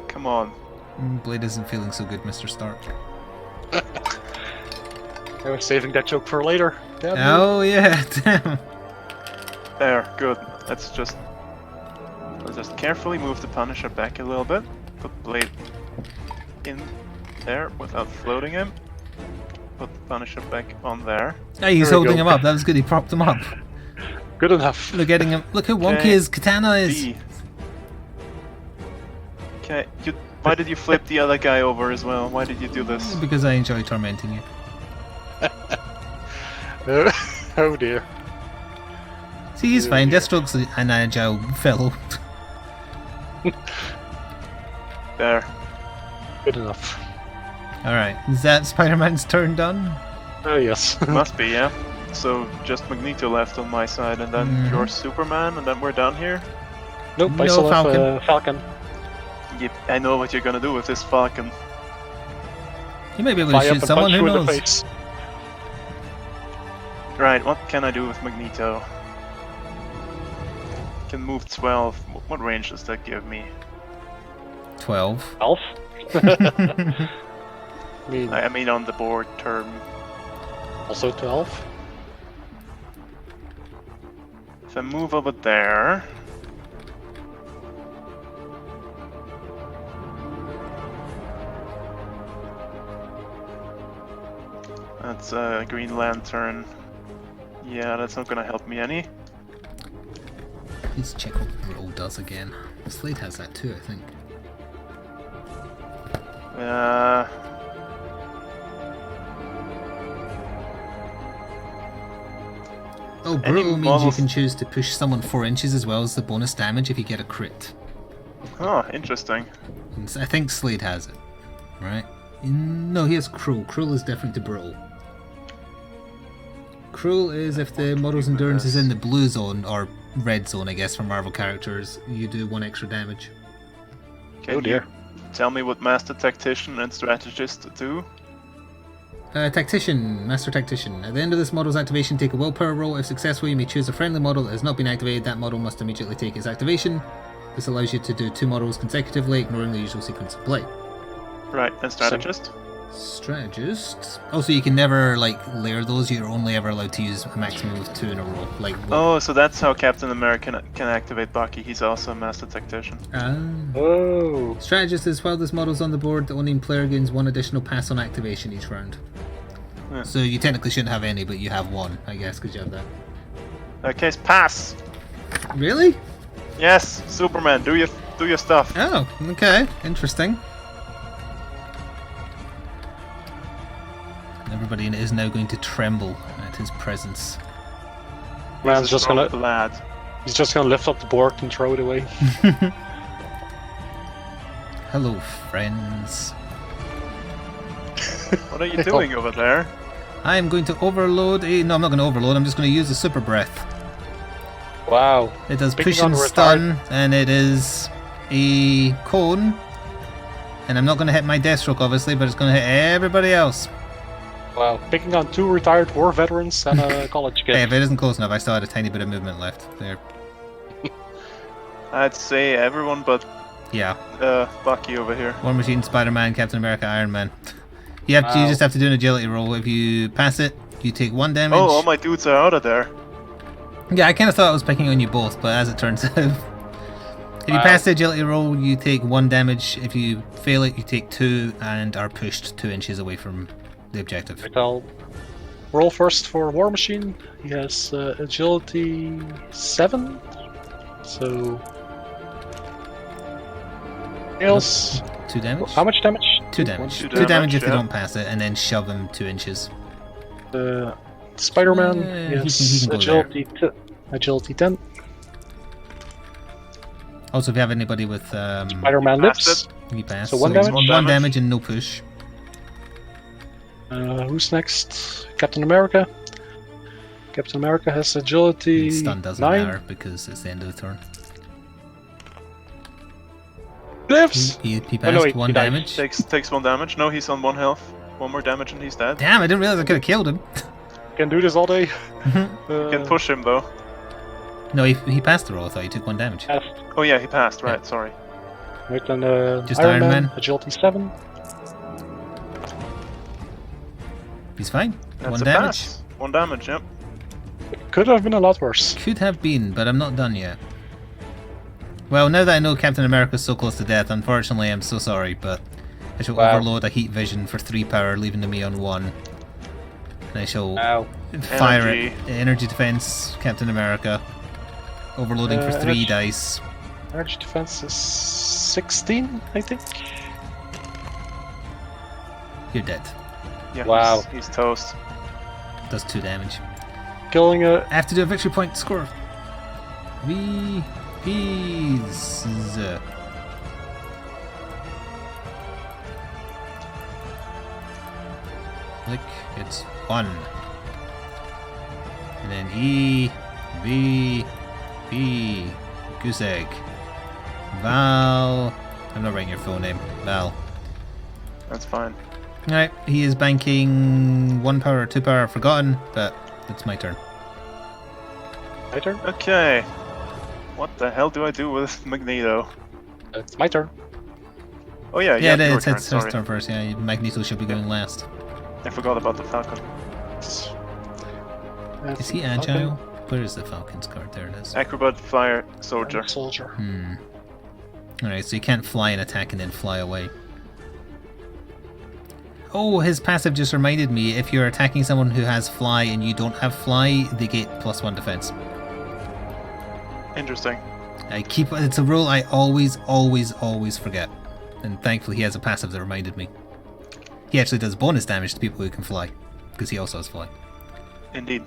Come on. Blade isn't feeling so good, Mr. Stark. I was saving that joke for later. Damn you. Oh yeah. Damn. There, good. Let's just carefully move the Punisher back a little bit. Put Blade in there without floating him. Put the Punisher back on there. Ah, he's There we holding go. him up. That was good. He propped him up. Good enough. Look getting him. Look how wonky Okay. his katana is. D. Okay, why did you flip the other guy over as well? Why did you do this? Because I enjoy tormenting you. Oh dear. See, he's fine. Deathstroke's an agile fellow. There. Good enough. Alright, is that Spider-Man's turn done? Oh yes. Must be, yeah. So just Magneto left on my side, and then Mhm. you're Superman, and then we're down here. Nope, I No, still have Falcon. Falcon. Yep, I know what you're gonna do with this Falcon. You might be able to Fly up shoot and someone, punch who you in the knows? face. Right, what can I do with Magneto? Can move 12. What range does that give me? 12. Elf? I mean, I mean on the board term. also 12. If I move over there... That's a Green Lantern. Yeah, that's not gonna help me any. Let's check what Bro does again. Slade has that too, I think. Oh, Any Bro means you models- can choose to push someone 4 inches as well as the bonus damage if you get a crit. Oh, interesting. And I think Slade has it, right? No, he has Cruel. Cruel is different to Bro. Cruel is if the model's endurance is in the blue zone, or red zone, I guess, for Marvel characters, you do 1 extra damage. Can Oh dear. you tell me what Master Tactician and Strategist do? Tactician, Master Tactician. At the end of this model's activation, take a willpower roll. If successful, you may choose a friendly model that has not been activated. That model must immediately take its activation. This allows you to do 2 models consecutively, ignoring the usual sequence of play. Right, and Strategist? Strategist. Also, you can never layer those. You're only ever allowed to use a maximum of 2 in a row. Oh, so that's how Captain America can activate Bucky. He's also a Master Tactician. Oh. Strategist is while this model's on the board, the owning player gains 1 additional pass on activation each round. Yeah. So you technically shouldn't have any, but you have 1, I guess, because you have that. Okay, pass. Really? Yes, Superman, do your stuff. Oh, okay. Interesting. Everybody is now going to tremble at his presence. Man's He's a just strong gonna lad. he's just gonna lift up the board and throw it away. Hello, friends. What are you doing over there? I am going to overload a... No, I'm not going to overload. I'm just going to use a super breath. Wow. It does Picking push on and retard. stun, and it is a cone. And I'm not going to hit my Deathstroke, obviously, but it's going to hit everybody else. Wow. Picking on 2 retired war veterans and a college kid. Hey, if it isn't close enough, I still had a tiny bit of movement left there. I'd say everyone but Yeah. Bucky over here. War Machine, Spider-Man, Captain America, Iron Man. You Wow. just have to do an agility roll. If you pass it, you take 1 damage. Oh, all my dudes are out of there. Yeah, I kind of thought I was picking on you both, but as it turns out, if you Wow. pass the agility roll, you take 1 damage. If you fail it, you take 2 and are pushed 2 inches away from the objective. Right, I'll roll first for War Machine. He has agility 7. So. Else. 2 damage? How much damage? 2 damage. 2 2 damage if yeah. they don't pass it, and then shove him 2 inches. Spider-Man. Yeah, He he has can go agility 10. Also, if you have anybody with Spider-Man Passed lips. you pass. So 1 damage? 1 damage. damage and no push. Who's next? Captain America. Captain America has agility Stun doesn't 9. matter because it's the end of the turn. Lives! He Oh, passed no, one he died. damage. Takes 1 damage. No, he's on 1 health. 1 more damage and he's dead. Damn, I didn't realize I could have killed him. Can do this all day. You can push him though. No, he passed the roll. I thought he took 1 damage. Passed. Oh yeah, he passed. Right, Yeah. sorry. Right, then Just Iron Iron Man, Man. agility 7. He's fine. That's 1 a damage. pass. 1 damage. Yep. Could have been a lot worse. Could have been, but I'm not done yet. Well, now that I know Captain America's so close to death, unfortunately, I'm so sorry, but I shall Wow. overload a heat vision for 3 power, leaving me on 1. And I shall Ow. fire Energy. it. Energy defense, Captain America. Overloading for 3 energy- dice. Energy defense is 16, I think. You're dead. Yeah. Wow. He's toast. Does 2 damage. Killing a I have to do a victory point score. VPs. Click, it's 1. And then E, V, P, Goose Egg. Val. I'm not writing your full name. Val. That's fine. Alright, he is banking 1 power or 2 power, I've forgotten, but it's my turn. my turn. Okay. What the hell do I do with Magneto? It's my turn. Oh yeah, Yeah, your it's turn. his Sorry. turn first. Yeah, Magneto should be going last. I forgot about the Falcon. Is he agile? Where is the Falcon's card? There it is. Acrobat, flyer, soldier. Soldier. Hmm. Alright, so you can't fly and attack and then fly away. Oh, his passive just reminded me, if you're attacking someone who has fly and you don't have fly, they get +1 defense. Interesting. It's a rule I always forget. And thankfully he has a passive that reminded me. He actually does bonus damage to people who can fly, because he also has fly. Indeed.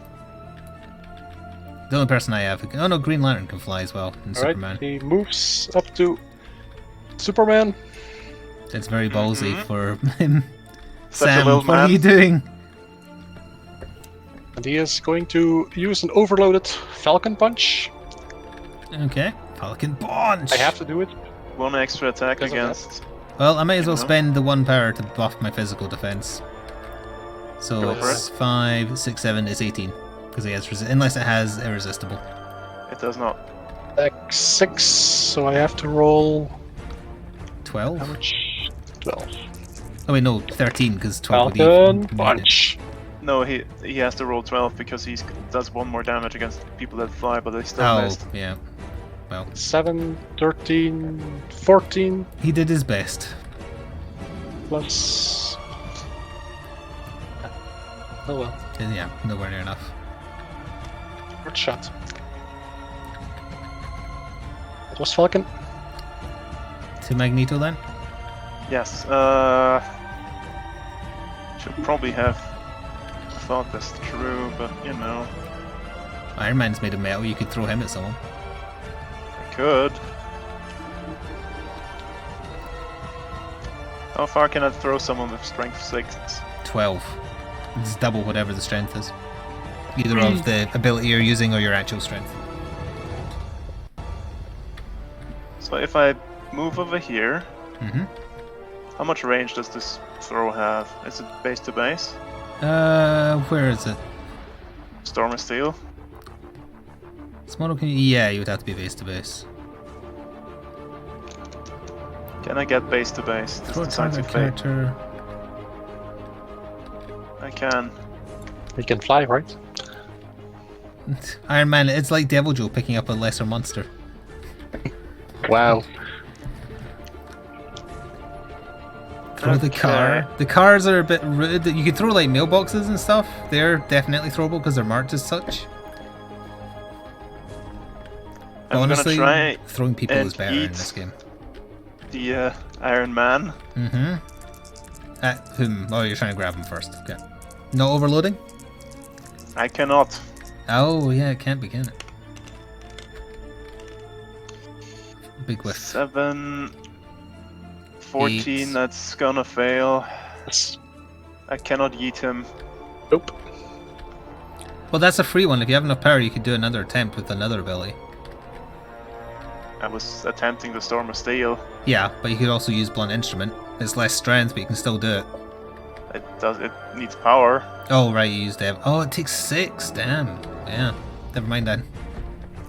The only person I have who can... Oh no, Green Lantern can fly as well, and Alright, Superman. he moves up to Superman. That's very ballsy for him. Such a Sam, little what are man. you doing? And he is going to use an overloaded Falcon Punch. Okay, Falcon Punch! I have to do it. 1 extra attack Because of that. against. Well, I might as well You know? spend the 1 power to buff my physical defense. So Go for it's 5, 6, 7, it's 18. Because he has unless it has irresistible. It does not. X6, so I have to roll 12? how much? 12. Oh wait, no, 13, because 12 would Falcon even- Punch. No, he has to roll 12 because he does 1 more damage against people that fly, but they still Oh, missed. yeah. Well, 7, 13, 14 he did his best. plus. Oh well, Yeah, nowhere near enough. first shot. It was Falcon. To Magneto then? Yes. Should probably have thought this through, but you know, Iron Man's made of metal, you could throw him at someone. I could. How far can I throw someone with strength 6? 12. It's double whatever the strength is. Either of the ability you're using or your actual strength. So if I move over here, Mm-hmm. how much range does this throw have? Is it base to base? Where is it? Storm of Steel? Small, can you... Yeah, you would have to be base to base. Can I get base to base? This Throw a decisive target fate. character. I can. He can fly, right? Iron Man, it's like Devil Joe picking up a lesser monster. Wow. Throw the car. The cars are a bit rude. You could throw like mailboxes and stuff. They're definitely throwable because they're marked as such. But I'm honestly, gonna try throwing people and is better in eat this game. the Iron Man. Mm-hmm. At whom? Oh, you're trying to grab him first. Okay. No overloading? I cannot. Oh, yeah, it can't be, can it? Big whiff. 7, 14, Eight. that's gonna fail. Yes. I cannot yeet him. Nope. Well, that's a free one. If you have enough power, you could do another attempt with another ability. I was attempting the Storm of Steel. Yeah, but you could also use Blunt Instrument. It's less strength, but you can still do it. It needs power. Oh, right, you used it. Oh, it takes 6. Damn. Yeah. Never mind then.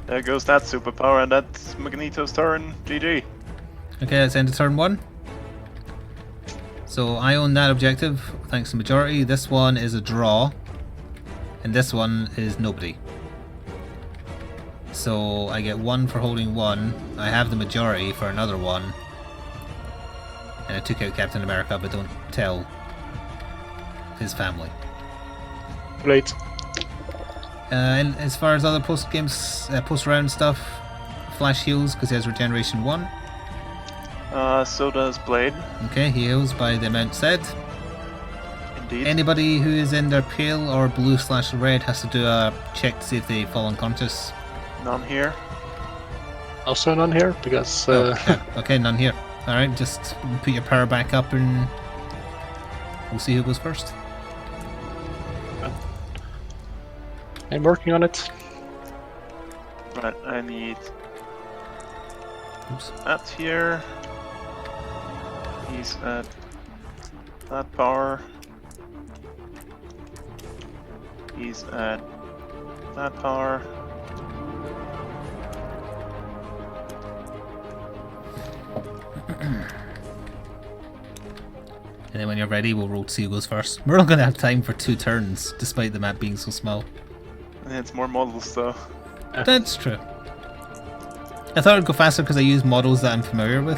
There goes that superpower, and that's Magneto's turn. GG. Okay, let's end of turn 1. So I own that objective, thanks to majority. This one is a draw. And this one is nobody. So I get 1 for holding 1. I have the majority for another 1. And I took out Captain America, but don't tell his family. Great. And as far as other post-round stuff, Flash heals because he has regeneration 1. So does Blade. Okay, he heals by the amount said. Indeed. Anybody who is in their pale or blue/red has to do a check to see if they fall unconscious. None here. Also none here, because... Okay, none here. Alright, just put your power back up and we'll see who goes first. I'm working on it. Right, I need Oops. that here. He's at that power. He's at that power. And then when you're ready, we'll roll to see who goes first. We're not going to have time for 2 turns, despite the map being so small. And it's more models though. That's true. I thought it'd go faster because I use models that I'm familiar with,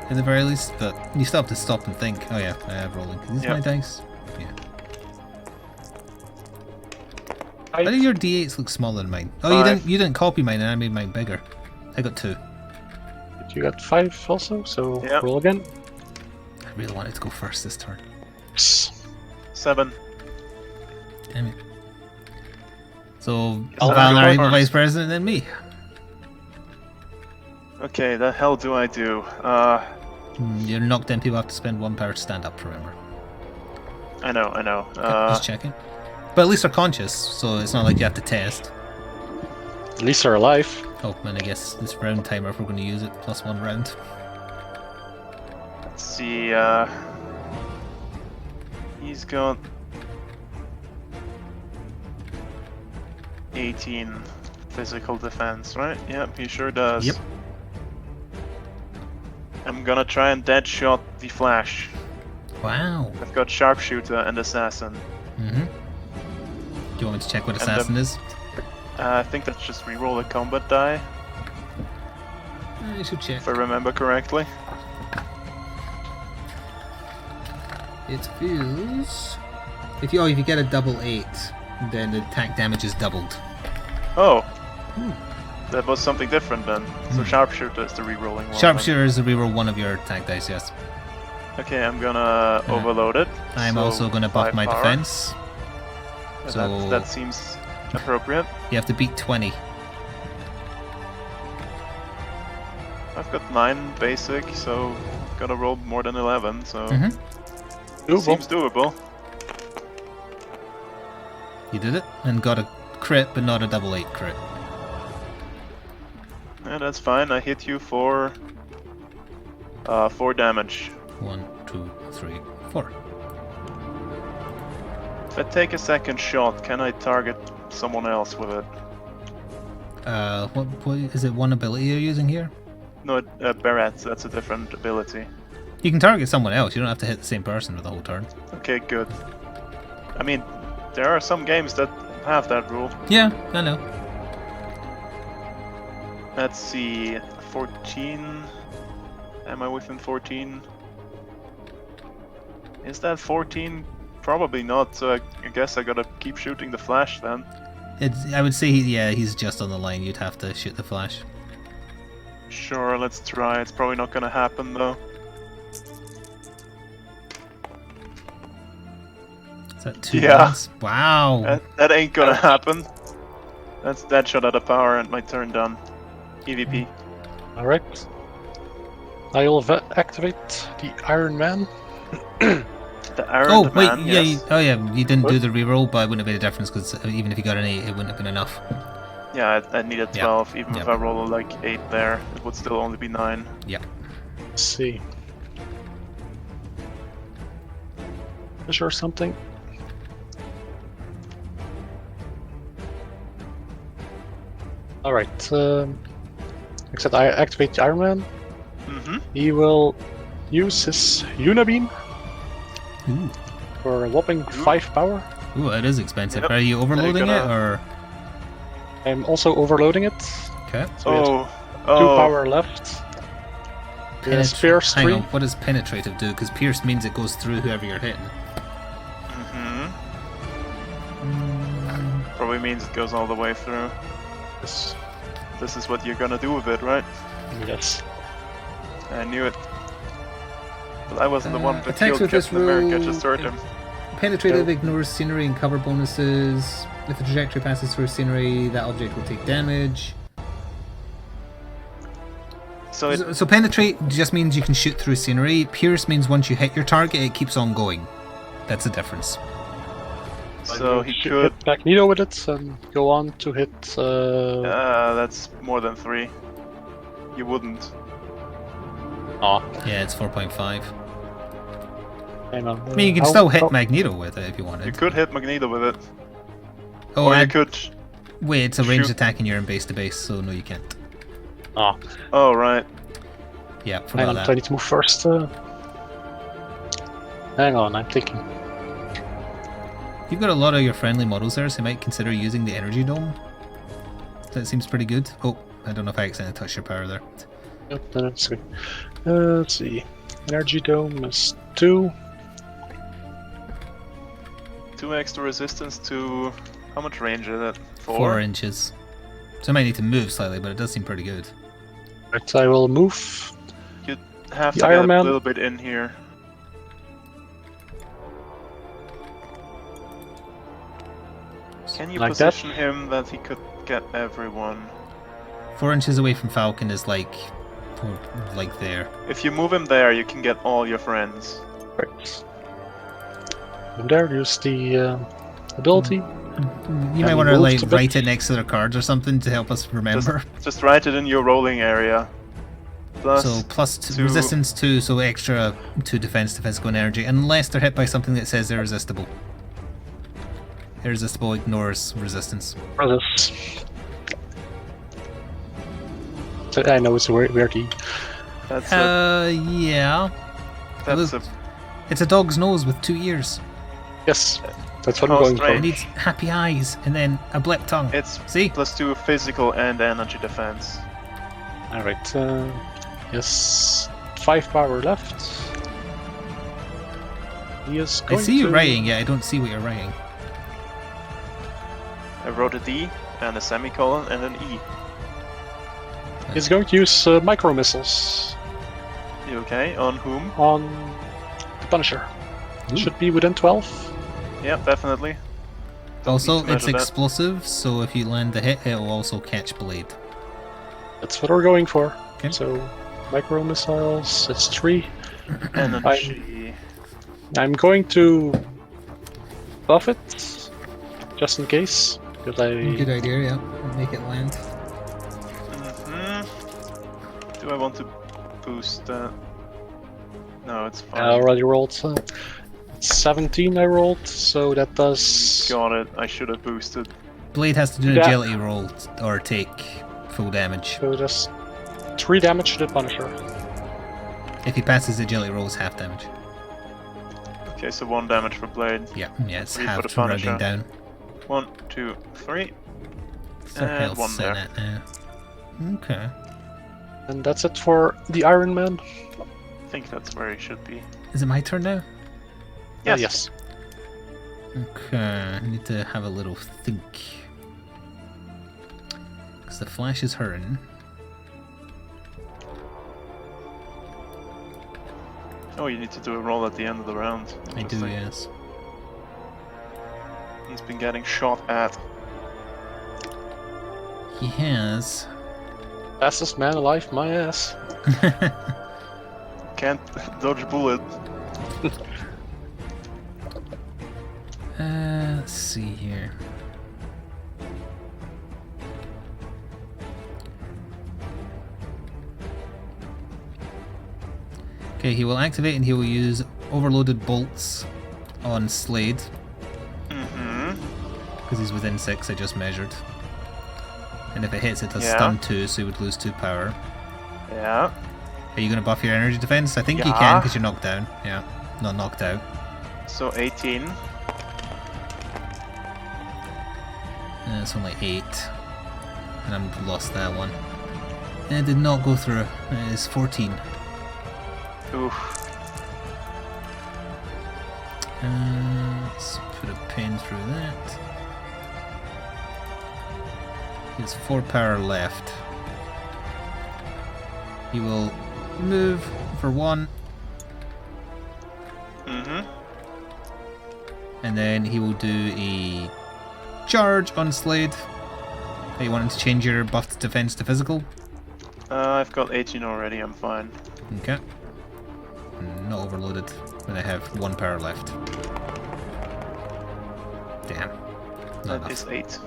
in the very least, but you still have to stop and think. Oh yeah, I have rolling. Is these my dice? Yeah. Why do your D8s look smaller than mine? Oh, you didn't copy mine, and I made mine bigger. I got 2. You got 5 also, so Yep. roll again. I really wanted to go first this turn. 7. Damn it. So, I'll Valkyrie, go first. Vice President, and me. Okay, the hell do I do? You're knocked in, people have to spend 1 power to stand up, remember. I know. Just checking. But at least they're conscious, so it's not like you have to test. At least they're alive. Oh, and I guess this round timer, if we're going to use it, plus 1 round. Let's see, he's got 18 physical defense, right? Yep, he sure does. Yep. I'm gonna try and dead shot the Flash. Wow. I've got Sharpshooter and Assassin. Mm-hmm. Do you want me to check what And, Assassin is? I think that's just reroll a combat die, I should check. if I remember correctly. It is... If you get a double 8, then the attack damage is doubled. Oh! That was something different then. So Hmm. Sharpshooter is the rerolling one. Sharpshooter is a reroll 1 of your attack dice, yes. Okay, I'm gonna overload it. I'm so also going to buff 5 my power. defense. Yeah, So- that seems appropriate. You have to beat 20. I've got 9 basic, so gotta roll more than 11, so Mm-hmm. Doable. seems doable. You did it, and got a crit, but not a double 8 crit. Yeah, that's fine. I hit you for 4 damage. 1, 2, 3, 4. If I take a second shot, can I target someone else with it? What is it? 1 ability you're using here? No, Barrett, that's a different ability. You can target someone else. You don't have to hit the same person for the whole turn. Okay, good. I mean, there are some games that have that rule. Yeah, I know. Let's see, 14. Am I within 14? Is that 14? Probably not, so I guess I gotta keep shooting the Flash then. I would say, he's just on the line. You'd have to shoot the Flash. Sure, let's try. It's probably not gonna happen though. Is that 2 Yeah. rounds? Wow. That ain't gonna happen. That's dead shot out of power and my turn done. EVP. Alright. I'll activate the Iron Man. The Iron Oh, wait, Man, yes. you didn't do What? the reroll, but it wouldn't have made a difference because even if you got an 8, it wouldn't have been enough. Yeah, I needed Yep. 12. Even Yep. if I roll like 8 there, it would still only be 9. Yep. Let's see. Is there something? Alright, except I activate the Iron Man. Mm-hmm. He will use his Unibeam Ooh. for a whopping 5 power. Ooh, it is expensive. Yep. Are you overloading gonna- it or? I'm also overloading it. Okay. So he has Oh, 2 power left. He has Pierce Hang 3. on, what does penetrative do? Because pierce means it goes through whoever you're hitting. Mm-hmm. Probably means it goes all the way through. Yes. This is what you're gonna do with it, right? Yes. I knew it. But I wasn't the one that attacks killed with this Captain America, rule- just hurt him. Penetrative No. ignores scenery and cover bonuses. If the trajectory passes through scenery, that object will take damage. So it, So penetrate just means you can shoot through scenery. Pierce means once you hit your target, it keeps on going. That's the difference. so he Should could. hit Magneto with it and go on to hit. That's more than 3. You wouldn't. Oh, Yeah, it's 4.5. hang on. I mean, you can still hit Magneto with it if you You wanted. could hit Magneto with it. Oh, or you and could. wait, it's a ranged shoot- attack and you're in base to base, so no, you can't. Oh, Oh, right. Yeah, hang forgot on. that. Do I need to move first? Hang on, I'm thinking. You've got a lot of your friendly models there, so you might consider using the energy dome. That seems pretty good. Oh, I don't know if I accidentally touched your power there. Yep, that's good. Let's see. Energy Dome is 2. 2 extra resistance to. How much range is it? 4 inches. So I might need to move slightly, but it does seem pretty good. Right, I will move. Have The to Iron get Man. a little bit in here. Can you Like that? position him that he could get everyone? 4 inches away from Falcon is like there. If you move him there, you can get all your friends. Right. And there, use the ability. You might he want to moved like a bit? write it next to their cards or something to help us remember. Just write it in your rolling area. Plus, So plus two, 2. resistance 2, so extra 2 defense to physical and energy, unless they're hit by something that says irresistible. Irresistible ignores resistance. Brothers. So I know it's a weird E. That's a, Yeah. that's a, look. It's a dog's nose with 2 ears. Yes, that's what Oh, I'm going It strange. for. needs happy eyes and then a blip tongue. it's See? plus 2 physical and energy defense. Alright, yes. 5 power left. He is I going see you to... writing, yeah, I don't see what you're writing. I wrote a D and a semicolon and an E. He's going to use micro missiles You okay? On whom? on the Punisher. Ooh. Should be within 12. Yeah, definitely. Also, need to it's measure that. explosive, so if you land the hit, it will also catch blade. That's what we're going for. Okay. So, micro missiles, it's 3. Energy. I'm going to buff it, just in case, because I... Good idea, yeah. Make it land. Do I want to boost that? No, it's fine. I already rolled 17 I rolled, so that does... Got it. I should have boosted. Blade has to do an Yeah. agility roll or take full damage. So that's 3 damage to the Punisher. If he passes the agility roll, it's half damage. Okay, so 1 damage for blade. Yeah, it's 3 for half the Punisher. rounding down. 1, 2, 3. So And health's 1 in there. it now. Okay. And that's it for the Iron Man. I think that's where he should be. Is it my turn now? Yes. Yes. Okay, I need to have a little think. Because the Flash is hurting. Oh, you need to do a roll at the end of the round. I do, Interesting. yes. He's been getting shot at. He has. Fastest man alive, my ass. Can't dodge a bullet. Let's see here. Okay, he will activate and he will use overloaded bolts on Slade. Because he's within 6, I just measured. And if it hits, it does stun 2, so he would lose 2 power. Yeah. Are you going to buff your energy defense? I think you can because you're knocked down. Yeah, not knocked out. So 18. It's only 8. And I've lost that one. And it did not go through. It is 14. Oof. Let's put a pin through that. He has 4 power left. He will move for 1. And then he will do a charge on Slade. Are you wanting to change your buffed defense to physical? I've got 18 already, I'm fine. Okay. Not overloaded. And I have 1 power left. Damn. Not That is 8.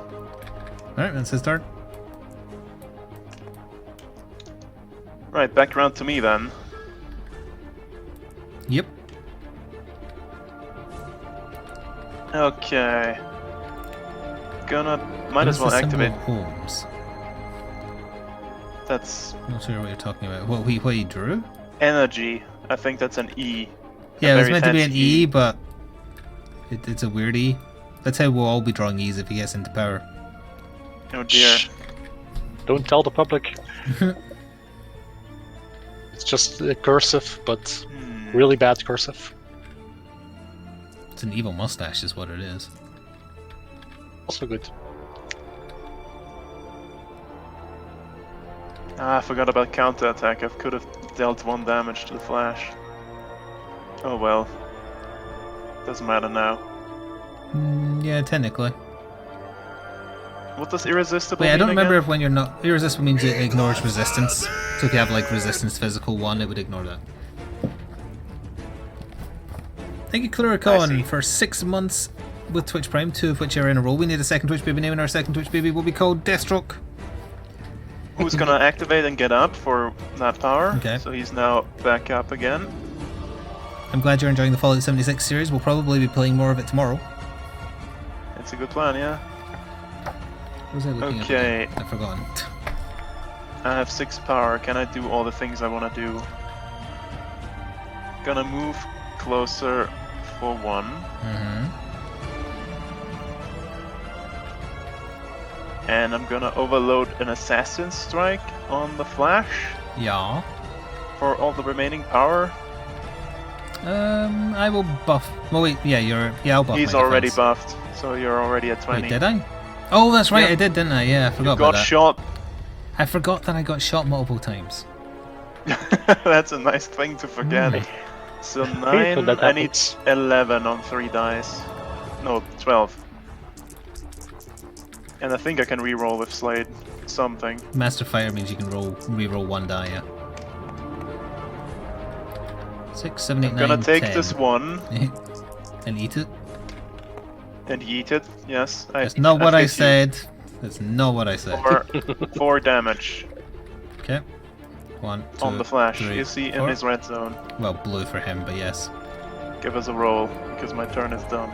Alright, that's his turn. Right, back around to me then. Yep. Okay. Might as well activate. Holmes. That's Not sure what you're talking about. What he drew? energy. I think that's an E. Yeah, it was very meant to be an fancy E, but it's a weird E. That's how we'll all be drawing E's if he gets into power. Oh dear. Shh. Don't tell the public. It's just cursive, but really bad cursive. It's an evil mustache is what it is. Also good. I forgot about counterattack. I could have dealt 1 damage to the Flash. Oh well. Doesn't matter now. Yeah, technically. What does irresistible Wait, I mean don't remember again? if when you're not... Irresistible means it ignores resistance. So if you have like resistance physical 1, it would ignore that. Thank you, I see. Cluricon, for 6 months with Twitch Prime, 2 of which are in a row. We need a second Twitch baby name, and our second Twitch baby will be called Deathstroke. Who's gonna activate and get up for that power? Okay. So he's now back up again. I'm glad you're enjoying the Fallout 76 series. We'll probably be playing more of it tomorrow. It's a good plan, yeah. What was I looking at Okay. again? I've forgotten. I have 6 power. Can I do all the things I want to do? Gonna move closer for 1. And I'm gonna overload an Assassin Strike on the Flash Yeah. for all the remaining power. I will buff. Well, wait, yeah, I'll buff. He's my already defense. buffed, so you're already at 20. Wait, did I? Oh, that's right, Yep. I did, didn't I? Yeah, I forgot Got about that. shot. I forgot that I got shot multiple times. That's a nice thing to forget. So when 9, that I need happens. 11 on 3 dice. No, 12. And I think I can reroll with Slade something. Master Fighter means you can re-roll 1 die, yeah. 6, 7, 8, I'm 9, gonna take 10. this one And eat it. and yeet it. Yes, That's not what I've I hit you said. That's not what I said. for 4 damage Okay. 1, 2, on the Flash. 3, You see in 4. his red zone. Well, blue for him, but yes. Give us a roll because my turn is done.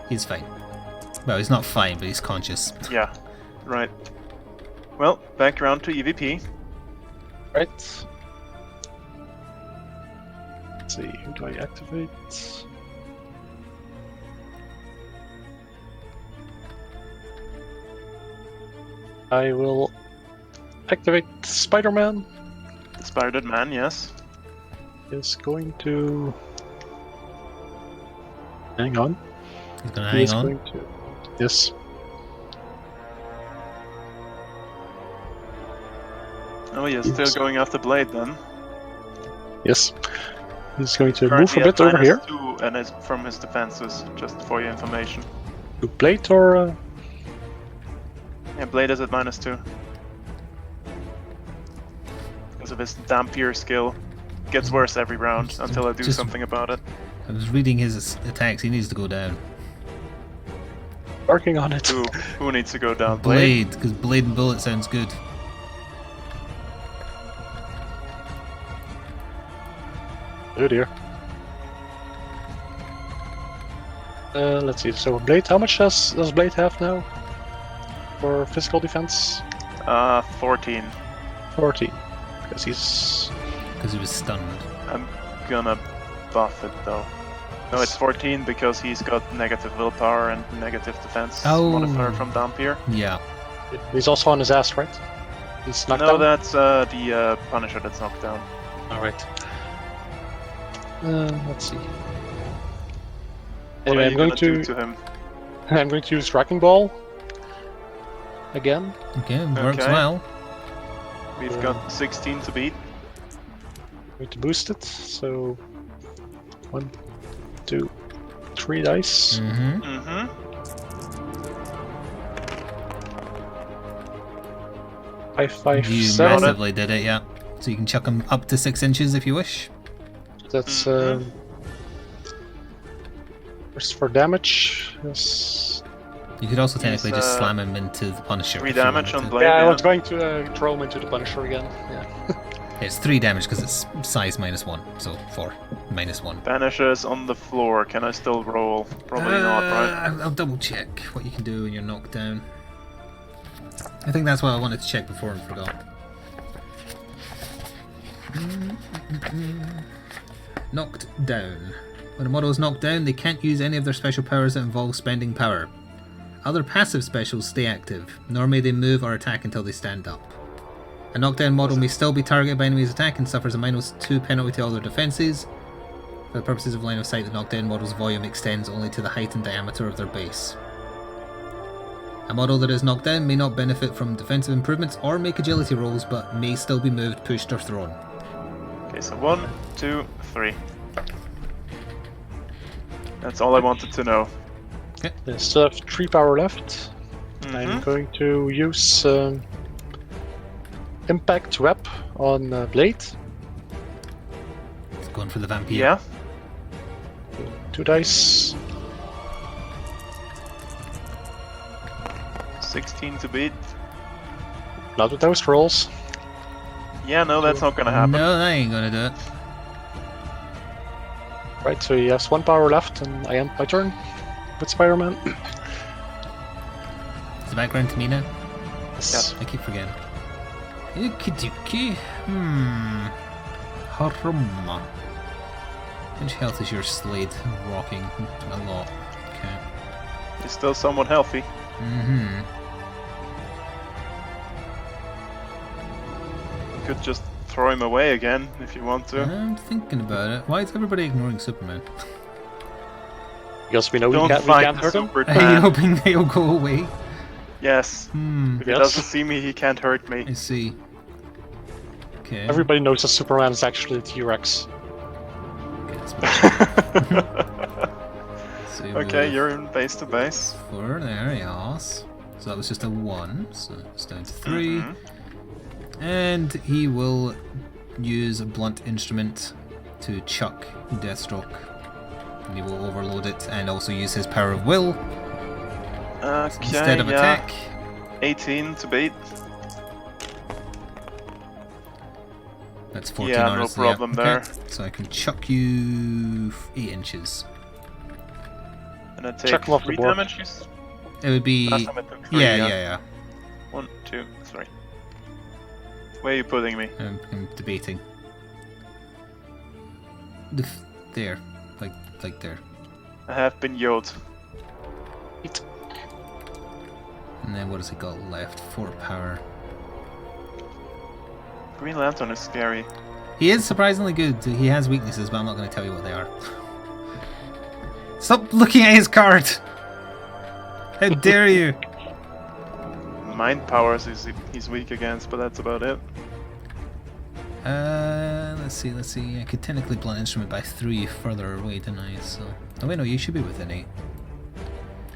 He's fine. Well, he's not fine, but he's conscious. Yeah, right. Well, back around to EVP. Right. Let's see, who do I activate? I will activate Spider-Man. Spider Man, yes. Is going to... Hang on. He's gonna He hang is on. going to... Yes. Oh, you're still going after Blade then. Yes. He's going to move Currently a bit at over here. -2 and is from his defenses, just for your information. To Blade or... Yeah, Blade is at -2. Because of his Dampier skill. Gets worse every round until I do Just- something about it. I was reading his attacks. He needs to go down. Working on it. Who needs to go down? Blade? Blade, because Blade and Bullet sounds good. Oh dear. Let's see. So Blade, how much does Blade have now for physical defense? 14. 14. Because he's. Because he was stunned. I'm gonna buff it though. No, it's 14 because he's got negative willpower and negative defense modifier from Dampier. Yeah. He's also on his ass, right? He's knocked No, down. that's the Punisher that's knocked down. All right. Let's see. What Anyway, are I'm you going gonna do to to him? I'm going to use Wrecking Ball again. Okay, works Okay. well. We've got 16 to beat. I'm going to boost it. So 1, 2, 3 dice. Mm-hmm. Mm-hmm. 5, 5, You 7. massively did it, yeah. So you can chuck him up to 6 inches if you wish. That's Mhm. first for damage. Yes. You could also technically He's, just slam him into the Punisher. 3 if you damage wanted on to. Blade. Yeah, I was going to throw him into the Punisher again. Yeah. It's 3 damage because it's size -1, so 4 -1. Banisher's on the floor. Can I still roll? Probably not, right? I'll double check what you can do when you're knocked down. I think that's what I wanted to check before and forgot. Knocked down. When a model is knocked down, they can't use any of their special powers that involve spending power. Other passive specials stay active, nor may they move or attack until they stand up. A knockdown model may still be targeted by enemies' attack and suffers a -2 penalty to all their defences. For the purposes of line of sight, the knockdown model's volume extends only to the height and diameter of their base. A model that is knocked down may not benefit from defensive improvements or make agility rolls, but may still be moved, pushed, or thrown. Okay, so 1, 2, 3. That's all I wanted to know. I still have 3 power left. I'm Mhm. going to use Impact Web on Blade. It's going for the vampire. Yeah. 2 dice. 16 to beat. Not with those rolls. Yeah, no, that's not gonna happen. No, that ain't gonna do it. Right, so he has 1 power left, and I end my turn with Spider-Man. Is the background to me now? Yes. I keep forgetting. Okie dokie. Harumma. How much health is your Slade rocking? A lot. Okay. He's still somewhat healthy. Mm-hmm. You could just throw him away again if you want to. I'm thinking about it. Why is everybody ignoring Superman? Because we know we Don't can't fight hurt him. Are you Superman. hoping they'll go away? Yes. If he Yes. doesn't see me, he can't hurt me. I see. Okay. Everybody knows that Superman is actually a T-Rex. Okay, that's better. So you Okay, move you're in base to base. 4 there, yes. So that was just a 1, so it's down to 3. Mhm. And he will use a blunt instrument to chuck Deathstroke. And he will overload it and also use his power of will Okay, instead of yeah. attack. 18 to beat. That's 14 Yeah, no hours. problem okay. there. So I can chuck you 8 inches. And I take Chuck him off the 3 board. damage. You s- It would be. Last time I took 3, Yeah. 1, 2, 3. Where are you putting me? I'm debating. There. Like there. I have been yelled. And then what has he got left? 4 power. Green Lantern is scary. He is surprisingly good. He has weaknesses, but I'm not going to tell you what they are. Stop looking at his card! How dare you! Mind powers he's weak against, but that's about it. Let's see. I could technically blunt instrument by 3 further away, didn't I? So. Oh wait, no, you should be within 8.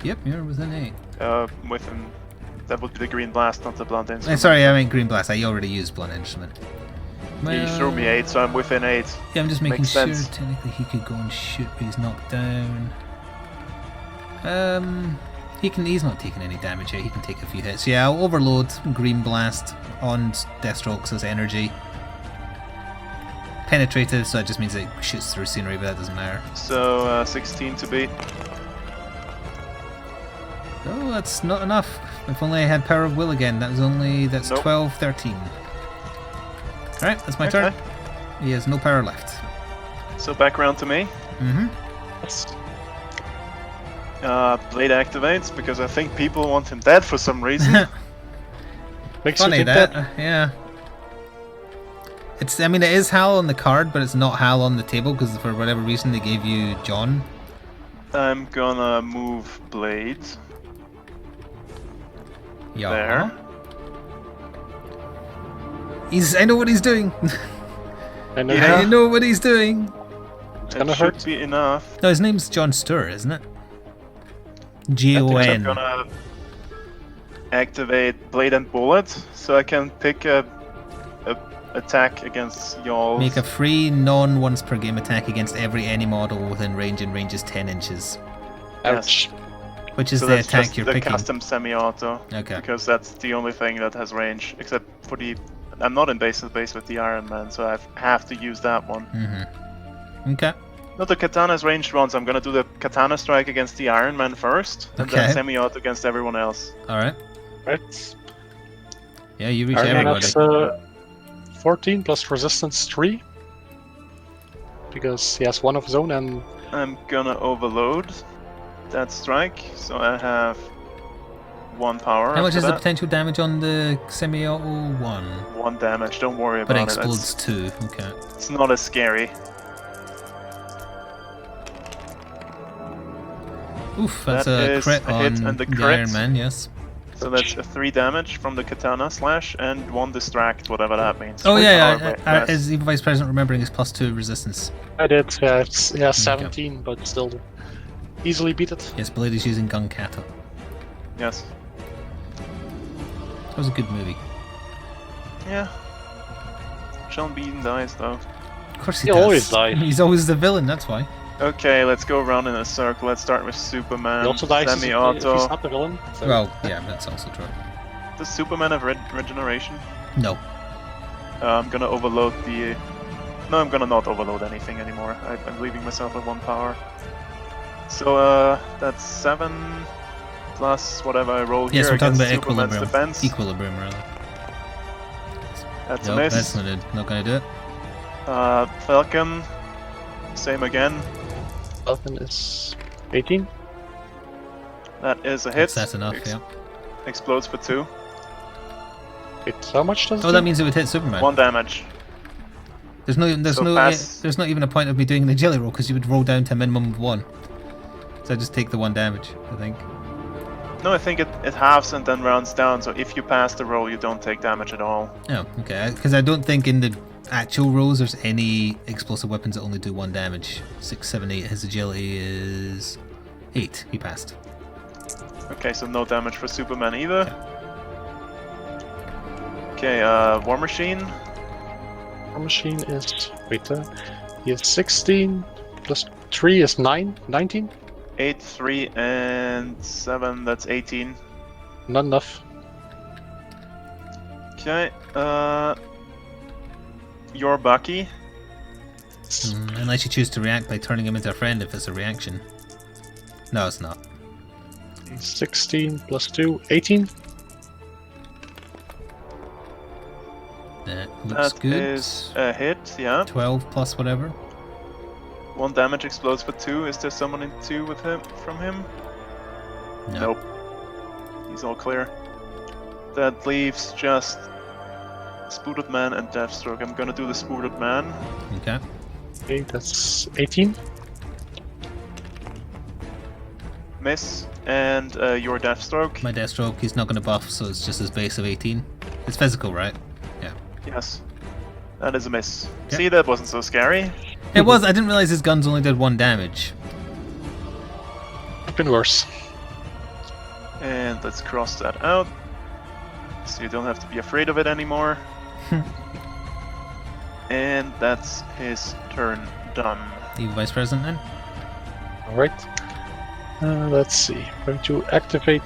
Yep, you're within 8. With him. That would be the green blast, not the blunt instrument. Sorry, I meant green blast. I already used blunt instrument. He threw me 8, so I'm within 8. Yeah, I'm just making Makes sure. sense. Technically, he could go and shoot, but he's knocked down. He's not taking any damage yet. He can take a few hits. Yeah, I'll overload green blast on Deathstroke's as energy. penetrative, so it just means it shoots through scenery, but that doesn't matter. So 16 to beat. Oh, that's not enough. If only I had Power of Will again. That's Nope. 12, 13. Alright, that's my turn. He has no power left. So back around to me. Mm-hmm. Yes. Blade activates because I think people want him dead for some reason. Makes you Funny think that, that. yeah. I mean, it is Hal on the card, but it's not Hal on the table because for whatever reason they gave you John. I'm gonna move Blade Yeah. there. I know what he's doing. I know. Yeah. I know what he's doing. gonna It should hurt. be enough. No, his name's John Stewart, isn't it? I'm Gon. gonna activate Blade and Bullet, so I can pick a attack against y'all. Make a free non-once per game attack against every any model within range, and range is 10 inches. Ouch. Which is So the that's attack just you're the picking. custom semi-auto, Okay. because that's the only thing that has range, except for the... I'm not in base to base with the Iron Man, so I have to use that one. Mm-hmm. Okay. No, the Katana's ranged ones. I'm gonna do the Katana strike against the Iron Man first, and Okay. then semi-auto against everyone else. Alright. Right. Yeah, you reach Iron Man everybody. has 14 plus resistance 3. Because he has one of his own and I'm gonna overload that strike, so I have 1 power. How much after is the that. potential damage on the semi-auto? 1. 1 damage. Don't worry But it about it. explodes 2. Okay. It's not as scary. Oof, that's That a is crit a hit on and a the crit. Iron Man, yes. So that's a 3 damage from the Katana slash and 1 distract, whatever that means. Oh Three yeah, power yeah. less. Is Evil Vice President remembering his +2 resistance? I did. Yeah, it's 17, but still easily beat it. Yes, Blade is using Gun Kata. Yes. That was a good movie. Yeah. Sean Bean dies though. Of course he He does. always dies. He's always the villain, that's why. Okay, let's go around in a circle. Let's start with Superman. He also dies if he's Semi-auto. not the villain. So Well, yeah, that's also true. Does Superman have regeneration? No. I'm gonna overload the... No, I'm gonna not overload anything anymore. I'm leaving myself at 1 power. So, that's 7 plus whatever I roll Yes, here we're talking against about Superman's equilibrium. defense. Equilibrium, rather. That's a Nope, miss. that's not gonna do it. Falcon, same again. Falcon is 18. That is a hit. That's enough, yeah. Explodes for 2. Wait, how much does it Oh, do? that means it would hit Superman. 1 damage. There's So pass. there's not even a point of me doing the jelly roll because you would roll down to a minimum of 1. So I just take the 1 damage, I think. No, I think it halves and then rounds down, so if you pass the roll, you don't take damage at all. Oh, okay. Because I don't think in the actual rolls there's any explosive weapons that only do 1 damage. 6, 7, 8. His agility is 8. He passed. Okay, so no damage for Superman either. Okay, War Machine. War Machine is... Wait, he is 16 plus 3 is 19? 8, 3, and 7, that's 18. Not enough. Okay, you're Bucky. Unless you choose to react by turning him into a friend if it's a reaction. No, it's not. 16 plus 2, 18. That looks That good. is a hit, yeah. 12 plus whatever. 1 damage explodes for 2. Is there someone in 2 with him from him? No. Nope. He's all clear. That leaves just Spooted Man and Deathstroke. I'm gonna do the Spooted Man. Okay. Okay, that's 18. Miss. And your Deathstroke. My Deathstroke, he's not going to buff, so it's just his base of 18. It's physical, right? Yeah. Yes. That is a miss. Yep. See, that wasn't so scary. It was, I didn't realize his guns only did 1 damage. It's been worse. And let's cross that out. So you don't have to be afraid of it anymore. And that's his turn done. Evil Vice President then? Alright. Let's see. I'm going to activate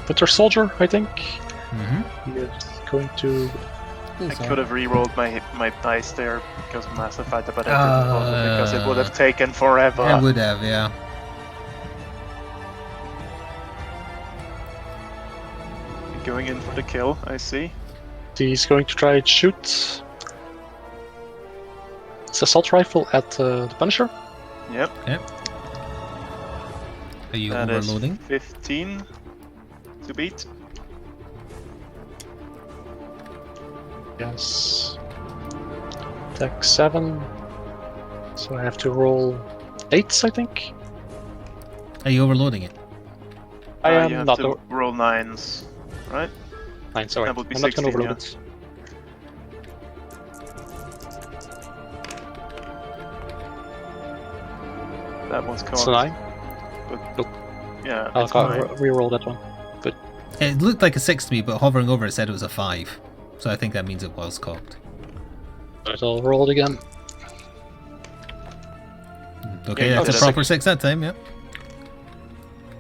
Winter Soldier, I think. Mm-hmm. He is going to I could have re-rolled my dice there because of Massive Fighter, but I didn't bother because it would have taken forever. I would have, yeah. Going in for the kill, I see. He's going to try and shoot. It's assault rifle at the Punisher. Yep. Okay. Are you That is overloading? 15 to beat. Yes. Attack 7. So I have to roll 8s, I think. Are you overloading it? I You am have not. to roll 9s, right? 9, sorry. That would be I'm not going to 16, overload yeah. it. That one's called. It's a 9. Yeah, I'll it's fine. re-roll that one. It looked like a 6 to me, but hovering over it said it was a 5. So I think that means it was cocked. But I'll roll it again. Okay, Yeah, that's a okay. proper 6 that time, yeah.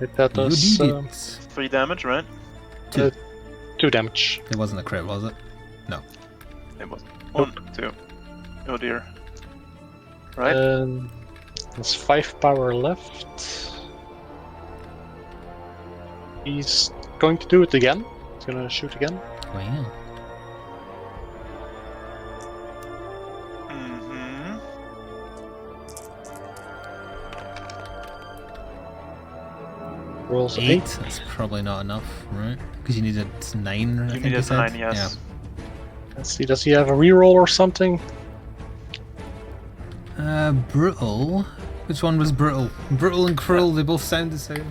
That You does did it. 3 damage, right? 2 damage. It wasn't a crit, was it? No. It was 1, 2. Oh dear. Right? There's 5 power left. He's going to do it again. He's gonna shoot again. Wow. Mm-hmm. Rolls 8. 8. That's probably not enough, right? Because you needed 9, I You think you needed said. 9, yes. Let's see, does he have a reroll or something? Yeah. Brutal. Which one was brutal? Brutal and cruel, they both sound the same.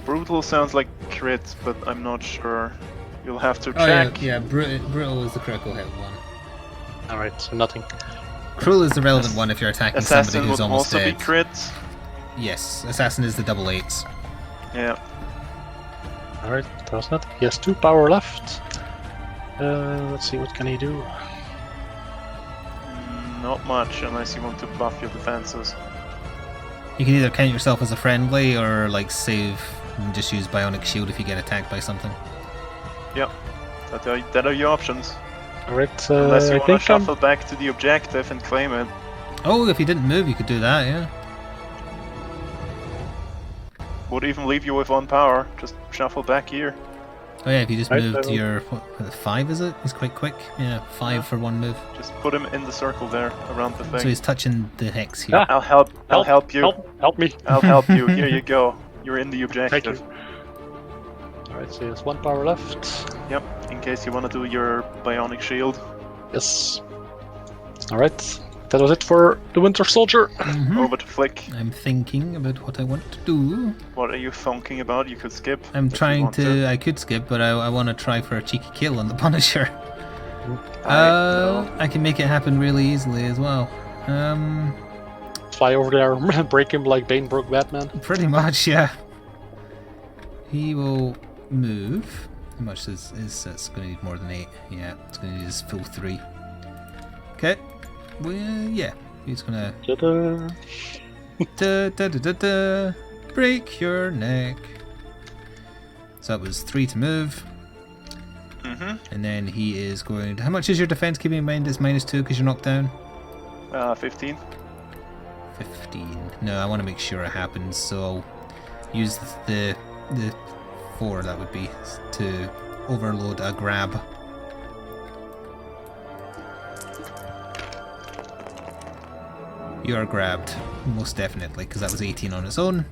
Brutal sounds like crit, but I'm not sure. You'll have to Oh yeah, check. yeah. Brutal is the critical hit one. Alright, so nothing. Cruel is the relevant one if you're attacking somebody Assassin who's would almost also dead. be crit. Yes, assassin is the double 8s. Yeah. Alright, that was nothing. He has 2 power left. Let's see, what can he do? Not much, unless you want to buff your defenses. You can either count yourself as a friendly or like save and just use bionic shield if you get attacked by something. Yep. That are your options. Alright, Unless you I want to think I'm... shuffle back to the objective and claim it. Oh, if you didn't move, you could do that, yeah. Would even leave you with 1 power. Just shuffle back here. Oh yeah, if you just Right, moved I will- your 5 is it? He's quite quick. Yeah, 5 Yeah. for 1 move. Just put him in the circle there, around the thing. So he's touching the hex here. Ah. I'll help you. Help me! I'll help you. Here you go. You're in the Thank you. objective. Alright, so he has 1 power left. Yep. In case you want to do your bionic shield. Yes. Alright, that was it for the Winter Soldier. Mhm. Over to Flick. I'm thinking about what I want to do. What are you thunking about? You could skip. I'm if you trying want to. I could skip, but I want to try for a cheeky kill on the Punisher. No. I can make it happen really easily as well. Fly over there and break him like Bane broke Batman. Pretty much, yeah. He will move. How much is that's going to need more than 8? Yeah, it's going to need his full 3. Okay. Well, yeah. He's going to Ta-da. break your neck. So that was 3 to move. Mm-hmm. And then he is going to... How much is your defense? Keeping in mind it's -2 because you're knocked down. 15. 15. No, I want to make sure it happens, so I'll use the 4 that would be to overload a grab. You are grabbed, most definitely, because that was 18 on its own.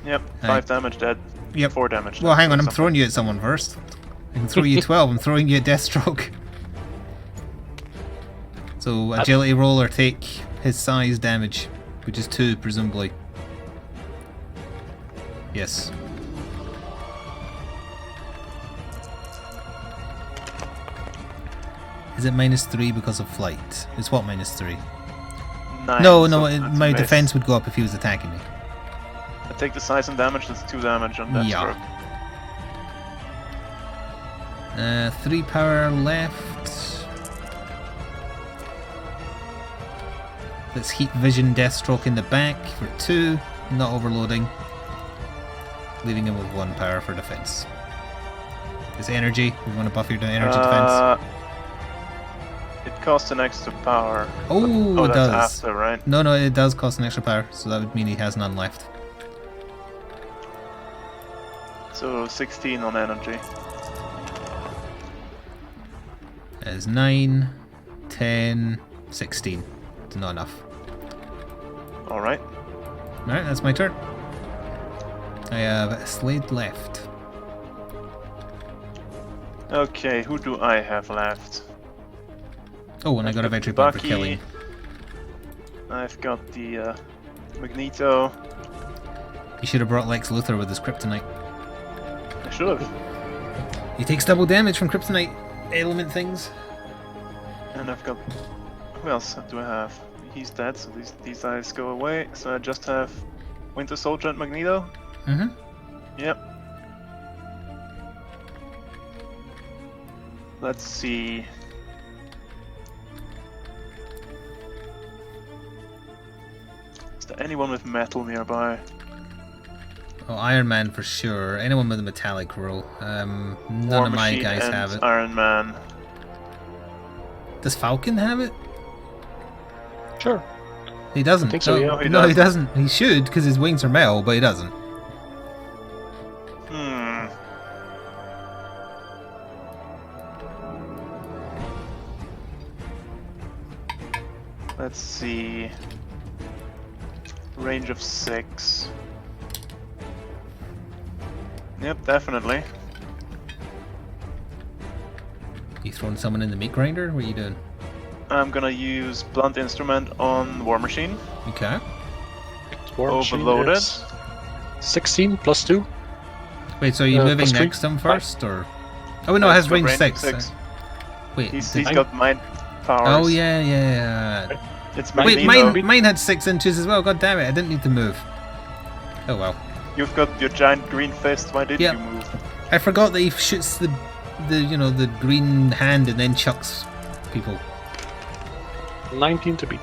Yep. 5 damage dead. Yep. 4 damage. Well, dead, hang on, I'm something. throwing you at someone first. I can throw you 12, I'm throwing you at Deathstroke. So, agility roll or take his size damage, which is 2, presumably. Yes. Is it -3 because of flight? It's what -3? 9, No, so no, that's a my miss. defense would go up if he was attacking me. I take the size and damage, that's 2 damage on that Yeah. stroke. 3 power left. Let's heat vision Deathstroke in the back for 2, not overloading. Leaving him with 1 power for defense. His energy, we want to buff your energy defense. cost an extra power. Oh, it that's does. after, right? No, it does cost an extra power, so that would mean he has none left. So 16 on energy. That is 9, 10, 16. It's not enough. Alright. Alright, that's my turn. I have a Slade left. Okay, who do I have left? Oh, and I got a victory point for killing. I've got the Magneto. You should have brought Lex Luthor with his kryptonite. I should have. He takes double damage from kryptonite element things. And I've got... Who else do I have? He's dead, so these guys go away. So I just have Winter Soldier and Magneto. Mm-hmm. Yep. Let's see. Is there anyone with metal nearby? Oh, Iron Man for sure. Anyone with a metallic roll. None War of my Machine guys and have it. Iron Man. Does Falcon have it? Sure. He doesn't. I think so, Oh, yeah. No, he no, he doesn't. doesn't. He should, because his wings are metal, but he doesn't. Let's see. Range of 6. Yep, definitely. You throwing someone in the meat grinder? What are you doing? I'm gonna use Blunt Instrument on War Machine. Okay. War Machine Overloaded. is 16 plus 2. Wait, so are you moving plus three? next to him first, or? Oh, no, it has Got range range 6. Wait. He's did- got mind powers. Oh yeah. It's Wait, Magneto. mine had 6 inches as well. God damn it! I didn't need to move. Oh well. You've got your giant green fist. Why didn't Yeah. you move? I forgot that he shoots the the green hand and then chucks people. 19 to beat.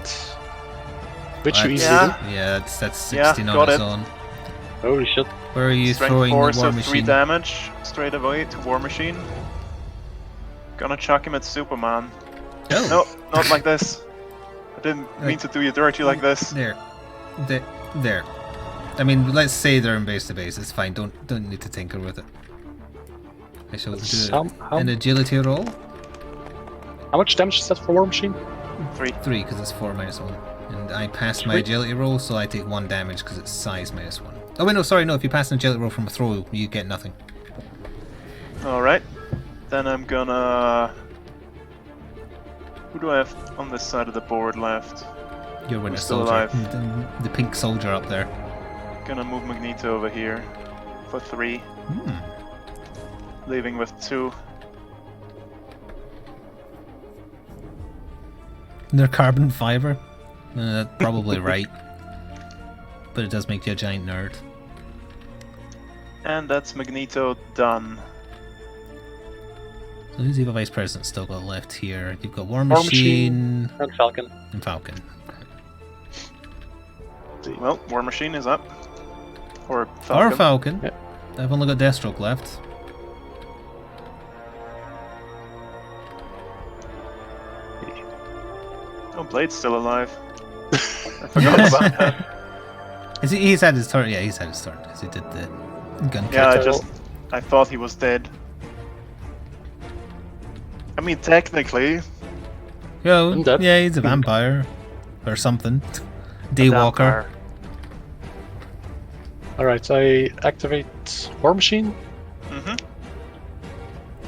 Which you That's- easily Yeah. Yeah, that's Yeah, 16 on got its it. own. do. Holy shit. Where are you Strength throwing 4, the War so 3 Machine? damage straight away to War Machine. Gonna chuck him at Superman. Oh, No, not like this. I didn't mean to do you dirty like this. there. There. I mean, let's say they're in base to base. It's fine. Don't need to tinker with it. I shall do an agility roll. How much damage is that for War Machine? 3. 3 because it's 4 minus 1, and I pass my Sweet. agility roll, so I take 1 damage because it's size minus 1. Oh wait, no, sorry, no. If you pass an agility roll from a throw, you get nothing. Alright. Then I'm gonna... Who do I have on this side of the board left? You're Winter Who's still Soldier, alive? the pink soldier up there. Gonna move Magneto over here for 3, leaving with 2. They're carbon fiber. That's probably right, but it does make you a giant nerd. And that's Magneto done. So who's the other vice president still got left here? You've got War War Machine Machine and Falcon. and Falcon. Well, War Machine is up. Or Falcon. Or Falcon. Yeah. I've only got Deathstroke left. Oh, Blade's still alive. I forgot about that. Is he? He's had his turn. Yeah, he's had his turn because he did the gun Yeah, kick. I thought he was dead. I mean, technically, Yo, I'm dead. yeah, he's a vampire or something. Daywalker. vampire. Alright, I activate War Machine. Mhm.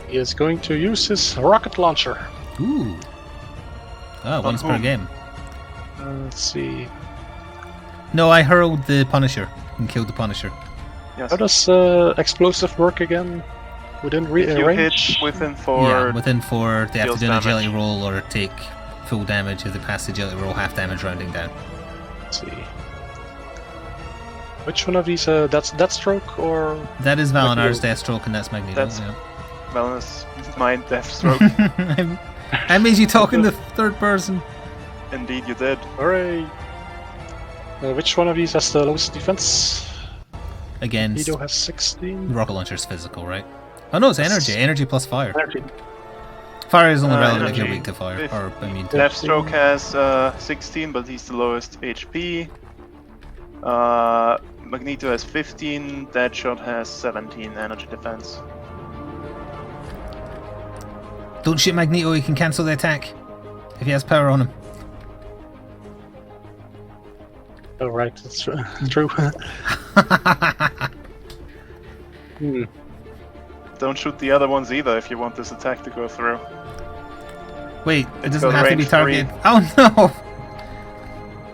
He is going to use his rocket launcher. Ooh. Ah, once per whom? game. Let's see. No, I hurled the Punisher and killed the Punisher. Yes. How does explosive work again? Within If you hit range? within 4, Yeah, within 4, they have to deals do an damage. agility roll or take full damage. If they pass the agility roll, half damage rounding down. Let's see. Which one of these? That's Deathstroke or? That is Valinar's Magneto. Deathstroke, and that's Magneto. That's- yeah. well, it's my Deathstroke. I made you talk in the third person. Indeed, you did. Hooray! Which one of these has the lowest defense? Against Guido has 16. rocket launcher's physical, right? Oh no, it's energy. Energy plus fire. Energy. Fire is only relevant if energy. you're weak to fire, If- or immune to. Deathstroke has 16, but he's the lowest HP. Magneto has 15, Deadshot has 17 energy defense. Don't shoot Magneto, he can cancel the attack. If he has power on him. Oh, right, that's true. Hmm. Don't shoot the other ones either if you want this attack to go through. Wait, it It's doesn't got have to be range targeted. Oh no!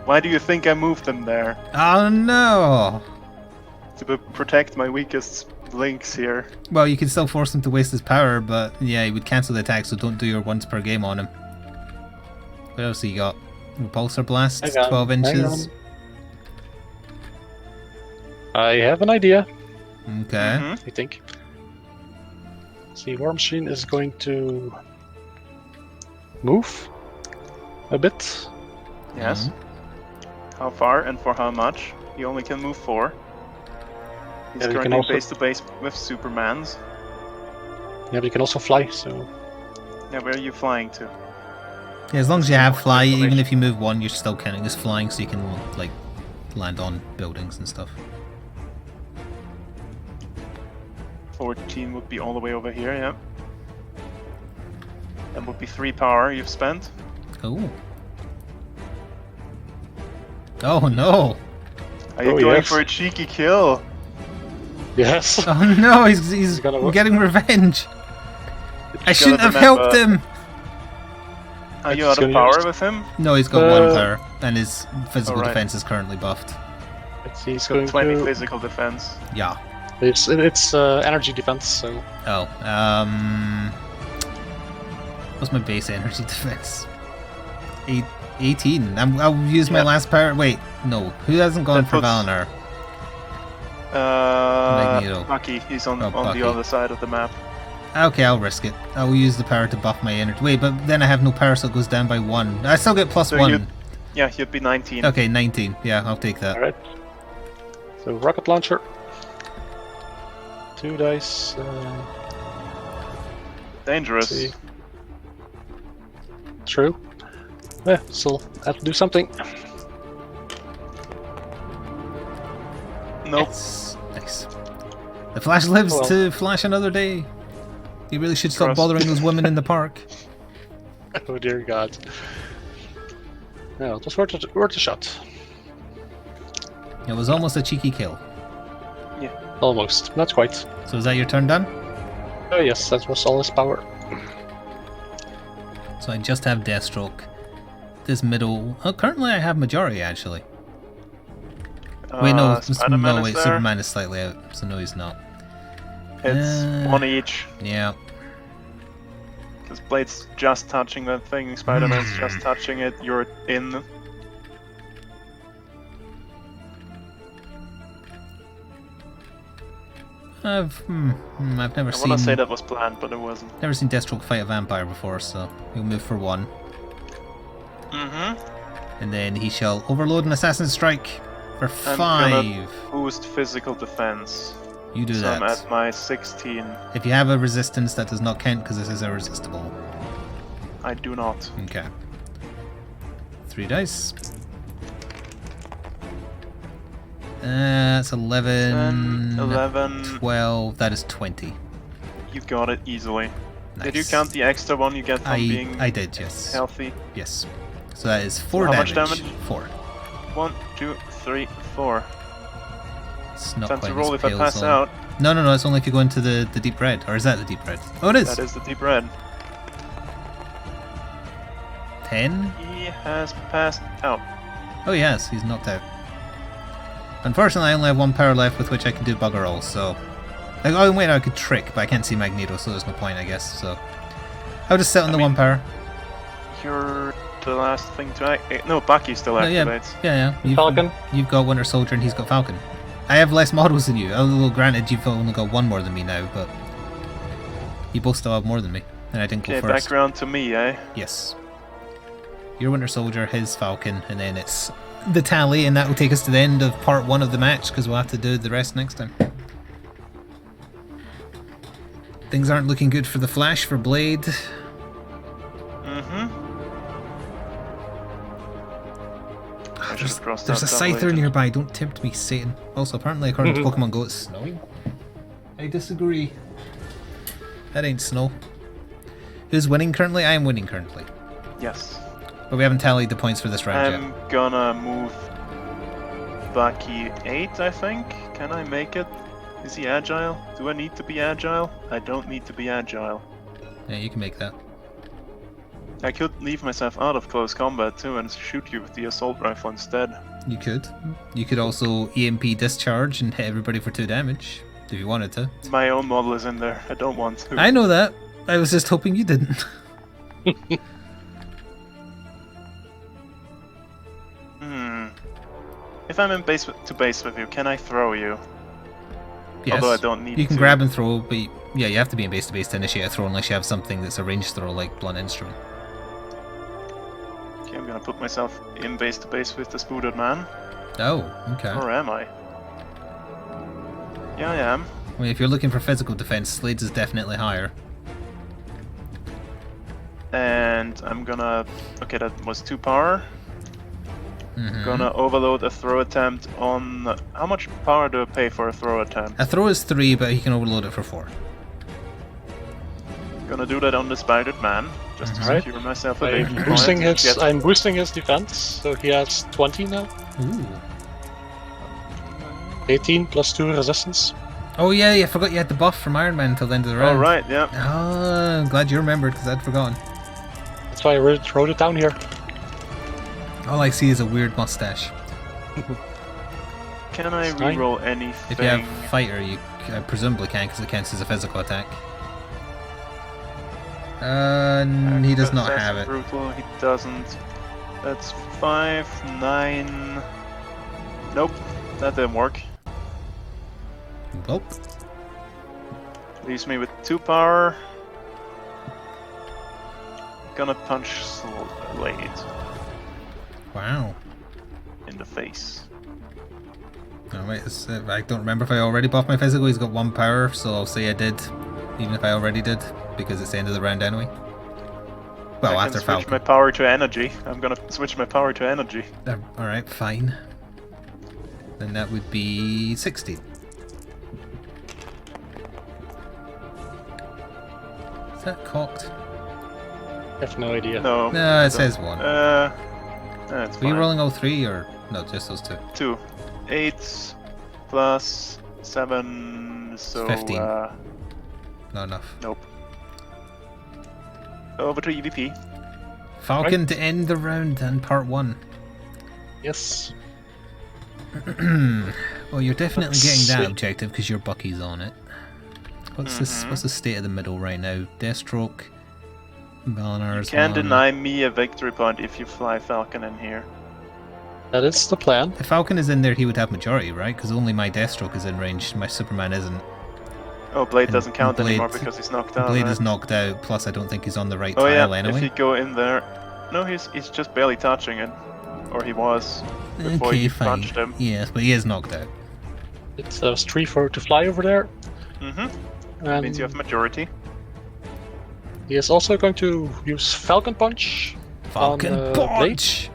Why do you think I moved them there? Oh no! To protect my weakest links here. Well, you can still force him to waste his power, but yeah, he would cancel the attack, so don't do your once per game on him. What else you got? Repulsor Blast, Hang on, 12 hang inches. I have an idea, Okay. Mhm. I think. See, War Machine is going to move a bit. Yes. Mhm. How far and for how much? He only can move 4. He's Yeah, he can currently also- base to base with Supermans. Yeah, but you can also fly, so... Yeah, where are you flying to? Yeah, as long as you have fly, even Information. if you move one, you're still counting as flying, so you can like land on buildings and stuff. 14 would be all the way over here, yeah. That would be 3 power you've spent. Oh. Oh no! Are you Oh, going yes. for a cheeky kill? Yes! Oh no! He's gonna work. getting revenge. I You shouldn't gotta have helped remember- him. Are you It's out of gonna power use- with him? No, he's got one Uh, power, and his physical alright. defense is currently buffed. He's He's going got 20 to... physical defense. Yeah. It's energy defense, so... Oh. What's my base energy defense? 18. I'll use my Yeah. last power. Wait, no. Who hasn't gone That for puts- Valinor? Magneto. Bucky, he's on, Oh, on Bucky. the other side of the map. Okay, I'll risk it. I'll use the power to buff my energy. Wait, but then I have no power, so it goes down by 1. I still get plus So 1. you'd- Yeah, he'd be 19. Okay, 19. Yeah, I'll take that. Alright. So, rocket launcher. 2 dice. Dangerous. See. True. Yeah, still have to do something. Nope. Yes. Nice. The Flash lives Well. to flash another day. You really should stop Trust. bothering those women in the park. Oh dear God. No, it was worth a shot. It was almost a cheeky kill. Almost. Not quite. So is that your turn done? Oh yes, that was all his power. So I just have Deathstroke. This middle... Oh, currently I have majority, actually. Wait, no, Spider-Man no, is wait, there. Superman is slightly out, so no, he's not. It's 1 each. Yeah. Because Blade's just touching that thing, Spider-Man's just touching it, you're in. I've never I seen... wanna say that was planned, but it wasn't. Never seen Deathstroke fight a vampire before, so he'll move for 1. Mm-hmm. And then he shall overload an Assassin's Strike for I'm 5. gonna boost physical defense. You do So that. I'm at my 16. If you have a resistance, that does not count because this is irresistible. I do not. Okay. 3 dice. That's 11, 10, 11. 12, that is 20. You got it easily. Nice. Did you count the extra one you get from being I did, yes. healthy? Yes. So that is 4 How damage. much damage? 4. 1, 2, 3, 4. It's not Time quite to roll as if I pale pass as out. No, it's only if you go into the deep red. Or is that the deep red? Oh, it is! That is the deep red. 10? He has passed out. Oh, he has. He's knocked out. Unfortunately, I only have 1 power left with which I can do bugger all, so... Like, oh, wait, I could trick, but I can't see Magneto, so there's no point, I guess, so... I'll just sit on the 1 power. You're the last thing to act. No, Bucky still No, yeah, activates. yeah. Falcon? You've got Winter Soldier and he's got Falcon. I have less models than you. Although, granted, you've only got 1 more than me now, but... You both still have more than me, and I didn't go Okay, first. background to me, eh? Yes. Your Winter Soldier, his Falcon, and then it's the tally, and that will take us to the end of part 1 of the match, because we'll have to do the rest next time. Things aren't looking good for the Flash, for Blade. I should have crossed There's a out double scyther agent. nearby, don't tempt me, Satan. Also, apparently, according to Pokemon Go, it's snowing. I disagree. That ain't snow. Who's winning currently? I am winning currently. Yes. But we haven't tallied the points for this round I'm gonna move Bucky 8, I think. Can I make it? Is he agile? Do I need to be agile? I don't need to be agile. yet. Yeah, you can make that. I could leave myself out of close combat too and shoot you with the assault rifle instead. You could. You could also EMP discharge and hit everybody for 2 damage, if you wanted to. My own model is in there. I don't want to. I know that. I was just hoping you didn't. If I'm in base to base with you, can I throw you? Yes. Although I don't need You can to. grab and throw, but yeah, you have to be in base to base to initiate a throw unless you have something that's a ranged throw like blunt instrument. Okay, I'm gonna put myself in base to base with the spooted man. Oh, okay. Or am I? Yeah, I am. I mean, if you're looking for physical defense, Slade's is definitely higher. And I'm gonna... Okay, that was 2 power. Gonna overload a throw attempt on... How much power do I pay for a throw attempt? A throw is 3, but he can overload it for 4. Gonna do that on the spidered man, just to Right. secure myself a I'm danger boosting point. his. I'm boosting his defense, so he has 20 now. Ooh. 18 plus 2 resistance. Oh yeah, I forgot you had the buff from Iron Man until the end of the round. Alright, yeah. Oh, I'm glad you remembered because I'd forgotten. That's why I wrote it down here. All I see is a weird mustache. Can I It's fine. reroll anything? If you have fighter, you presumably can because it counts as a physical attack. He does not have it. Brutal, he doesn't. That's 5, 9... Nope, that didn't work. Nope. Leaves me with 2 power. Gonna punch Slade Wow. in the face. Oh, wait, I don't remember if I already buffed my physical. He's got 1 power, so I'll say I did, even if I already did, because it's the end of the round anyway. Well, I after can switch Falcon. my power to energy. I'm gonna switch my power to energy. Alright, fine. Then that would be 16. Is that cocked? I have no idea. No. No, it says 1. That's Were you fine. rolling all 3 or no, just those 2? 2. 8 plus 7, so 15. Not enough. nope. Over to EVP. Falcon to end the round and part 1. Yes. Well, you're definitely Let's getting that see. objective because your Bucky's on it. What's this? What's the state of the middle right now? Deathstroke, Valinar's Can't on. deny me a victory point if you fly Falcon in here. That is the plan. If Falcon is in there, he would have majority, right? Because only my Deathstroke is in range. My Superman isn't. Oh, Blade And doesn't count Blade- anymore because he's knocked out. Blade right? is knocked out. Plus, I don't think he's on the right Oh yeah, tile anyway. if you go in there... No, he's just barely touching it. Or he was. Before Okay, you fine. punched him. Yes, but he is knocked out. It's a 3 for to fly over there. Mm-hmm. And Means you have majority. he is also going to use Falcon Punch. Falcon on, punch.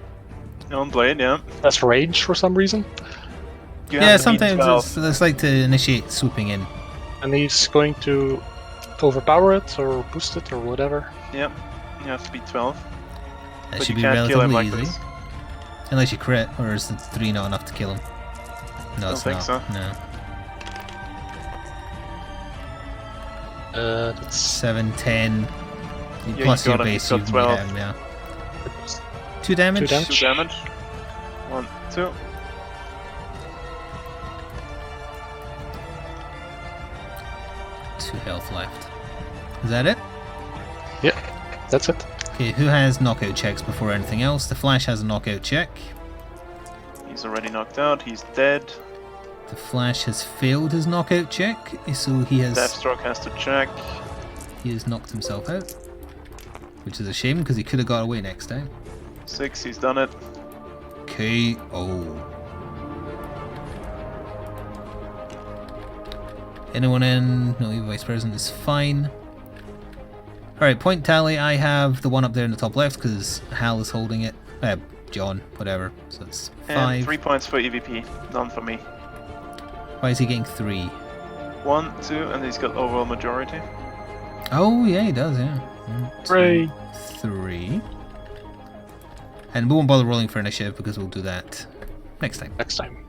On Blade, yeah. That's range for some reason. You Yeah, have to beat sometimes 12. it's like to initiate swooping in. And he's going to overpower it or boost it or whatever. Yep. You have to beat 12. That But should you be can't kill him relatively like easy. this. Unless you crit, or is it 3 not enough to kill him? No, Don't it's think not. so. No. That's 7, 10. you Plus got your him, base, he's you got can 12. get him, yeah. 2 damage? 2 damage. 2 damage. 1, 2. Two health left. Is that it? Yep, that's it. Okay, who has knockout checks before anything else? The Flash has a knockout check. He's already knocked out, he's dead. The Flash has failed his knockout check, so he has Deathstroke has to check. knocked himself out. Which is a shame because he could have got away next time. 6, he's done it. KO. Anyone in? No, your vice president is fine. Alright, point tally. I have the one up there in the top left because Hal is holding it. John, whatever. So it's And 5. 3 points for EVP. None for me. Why is he getting 3? 1, 2, and he's got overall majority. Oh, yeah, he does, yeah. 1, 2, 3. And we won't bother rolling for initiative because we'll do that next time. Next time.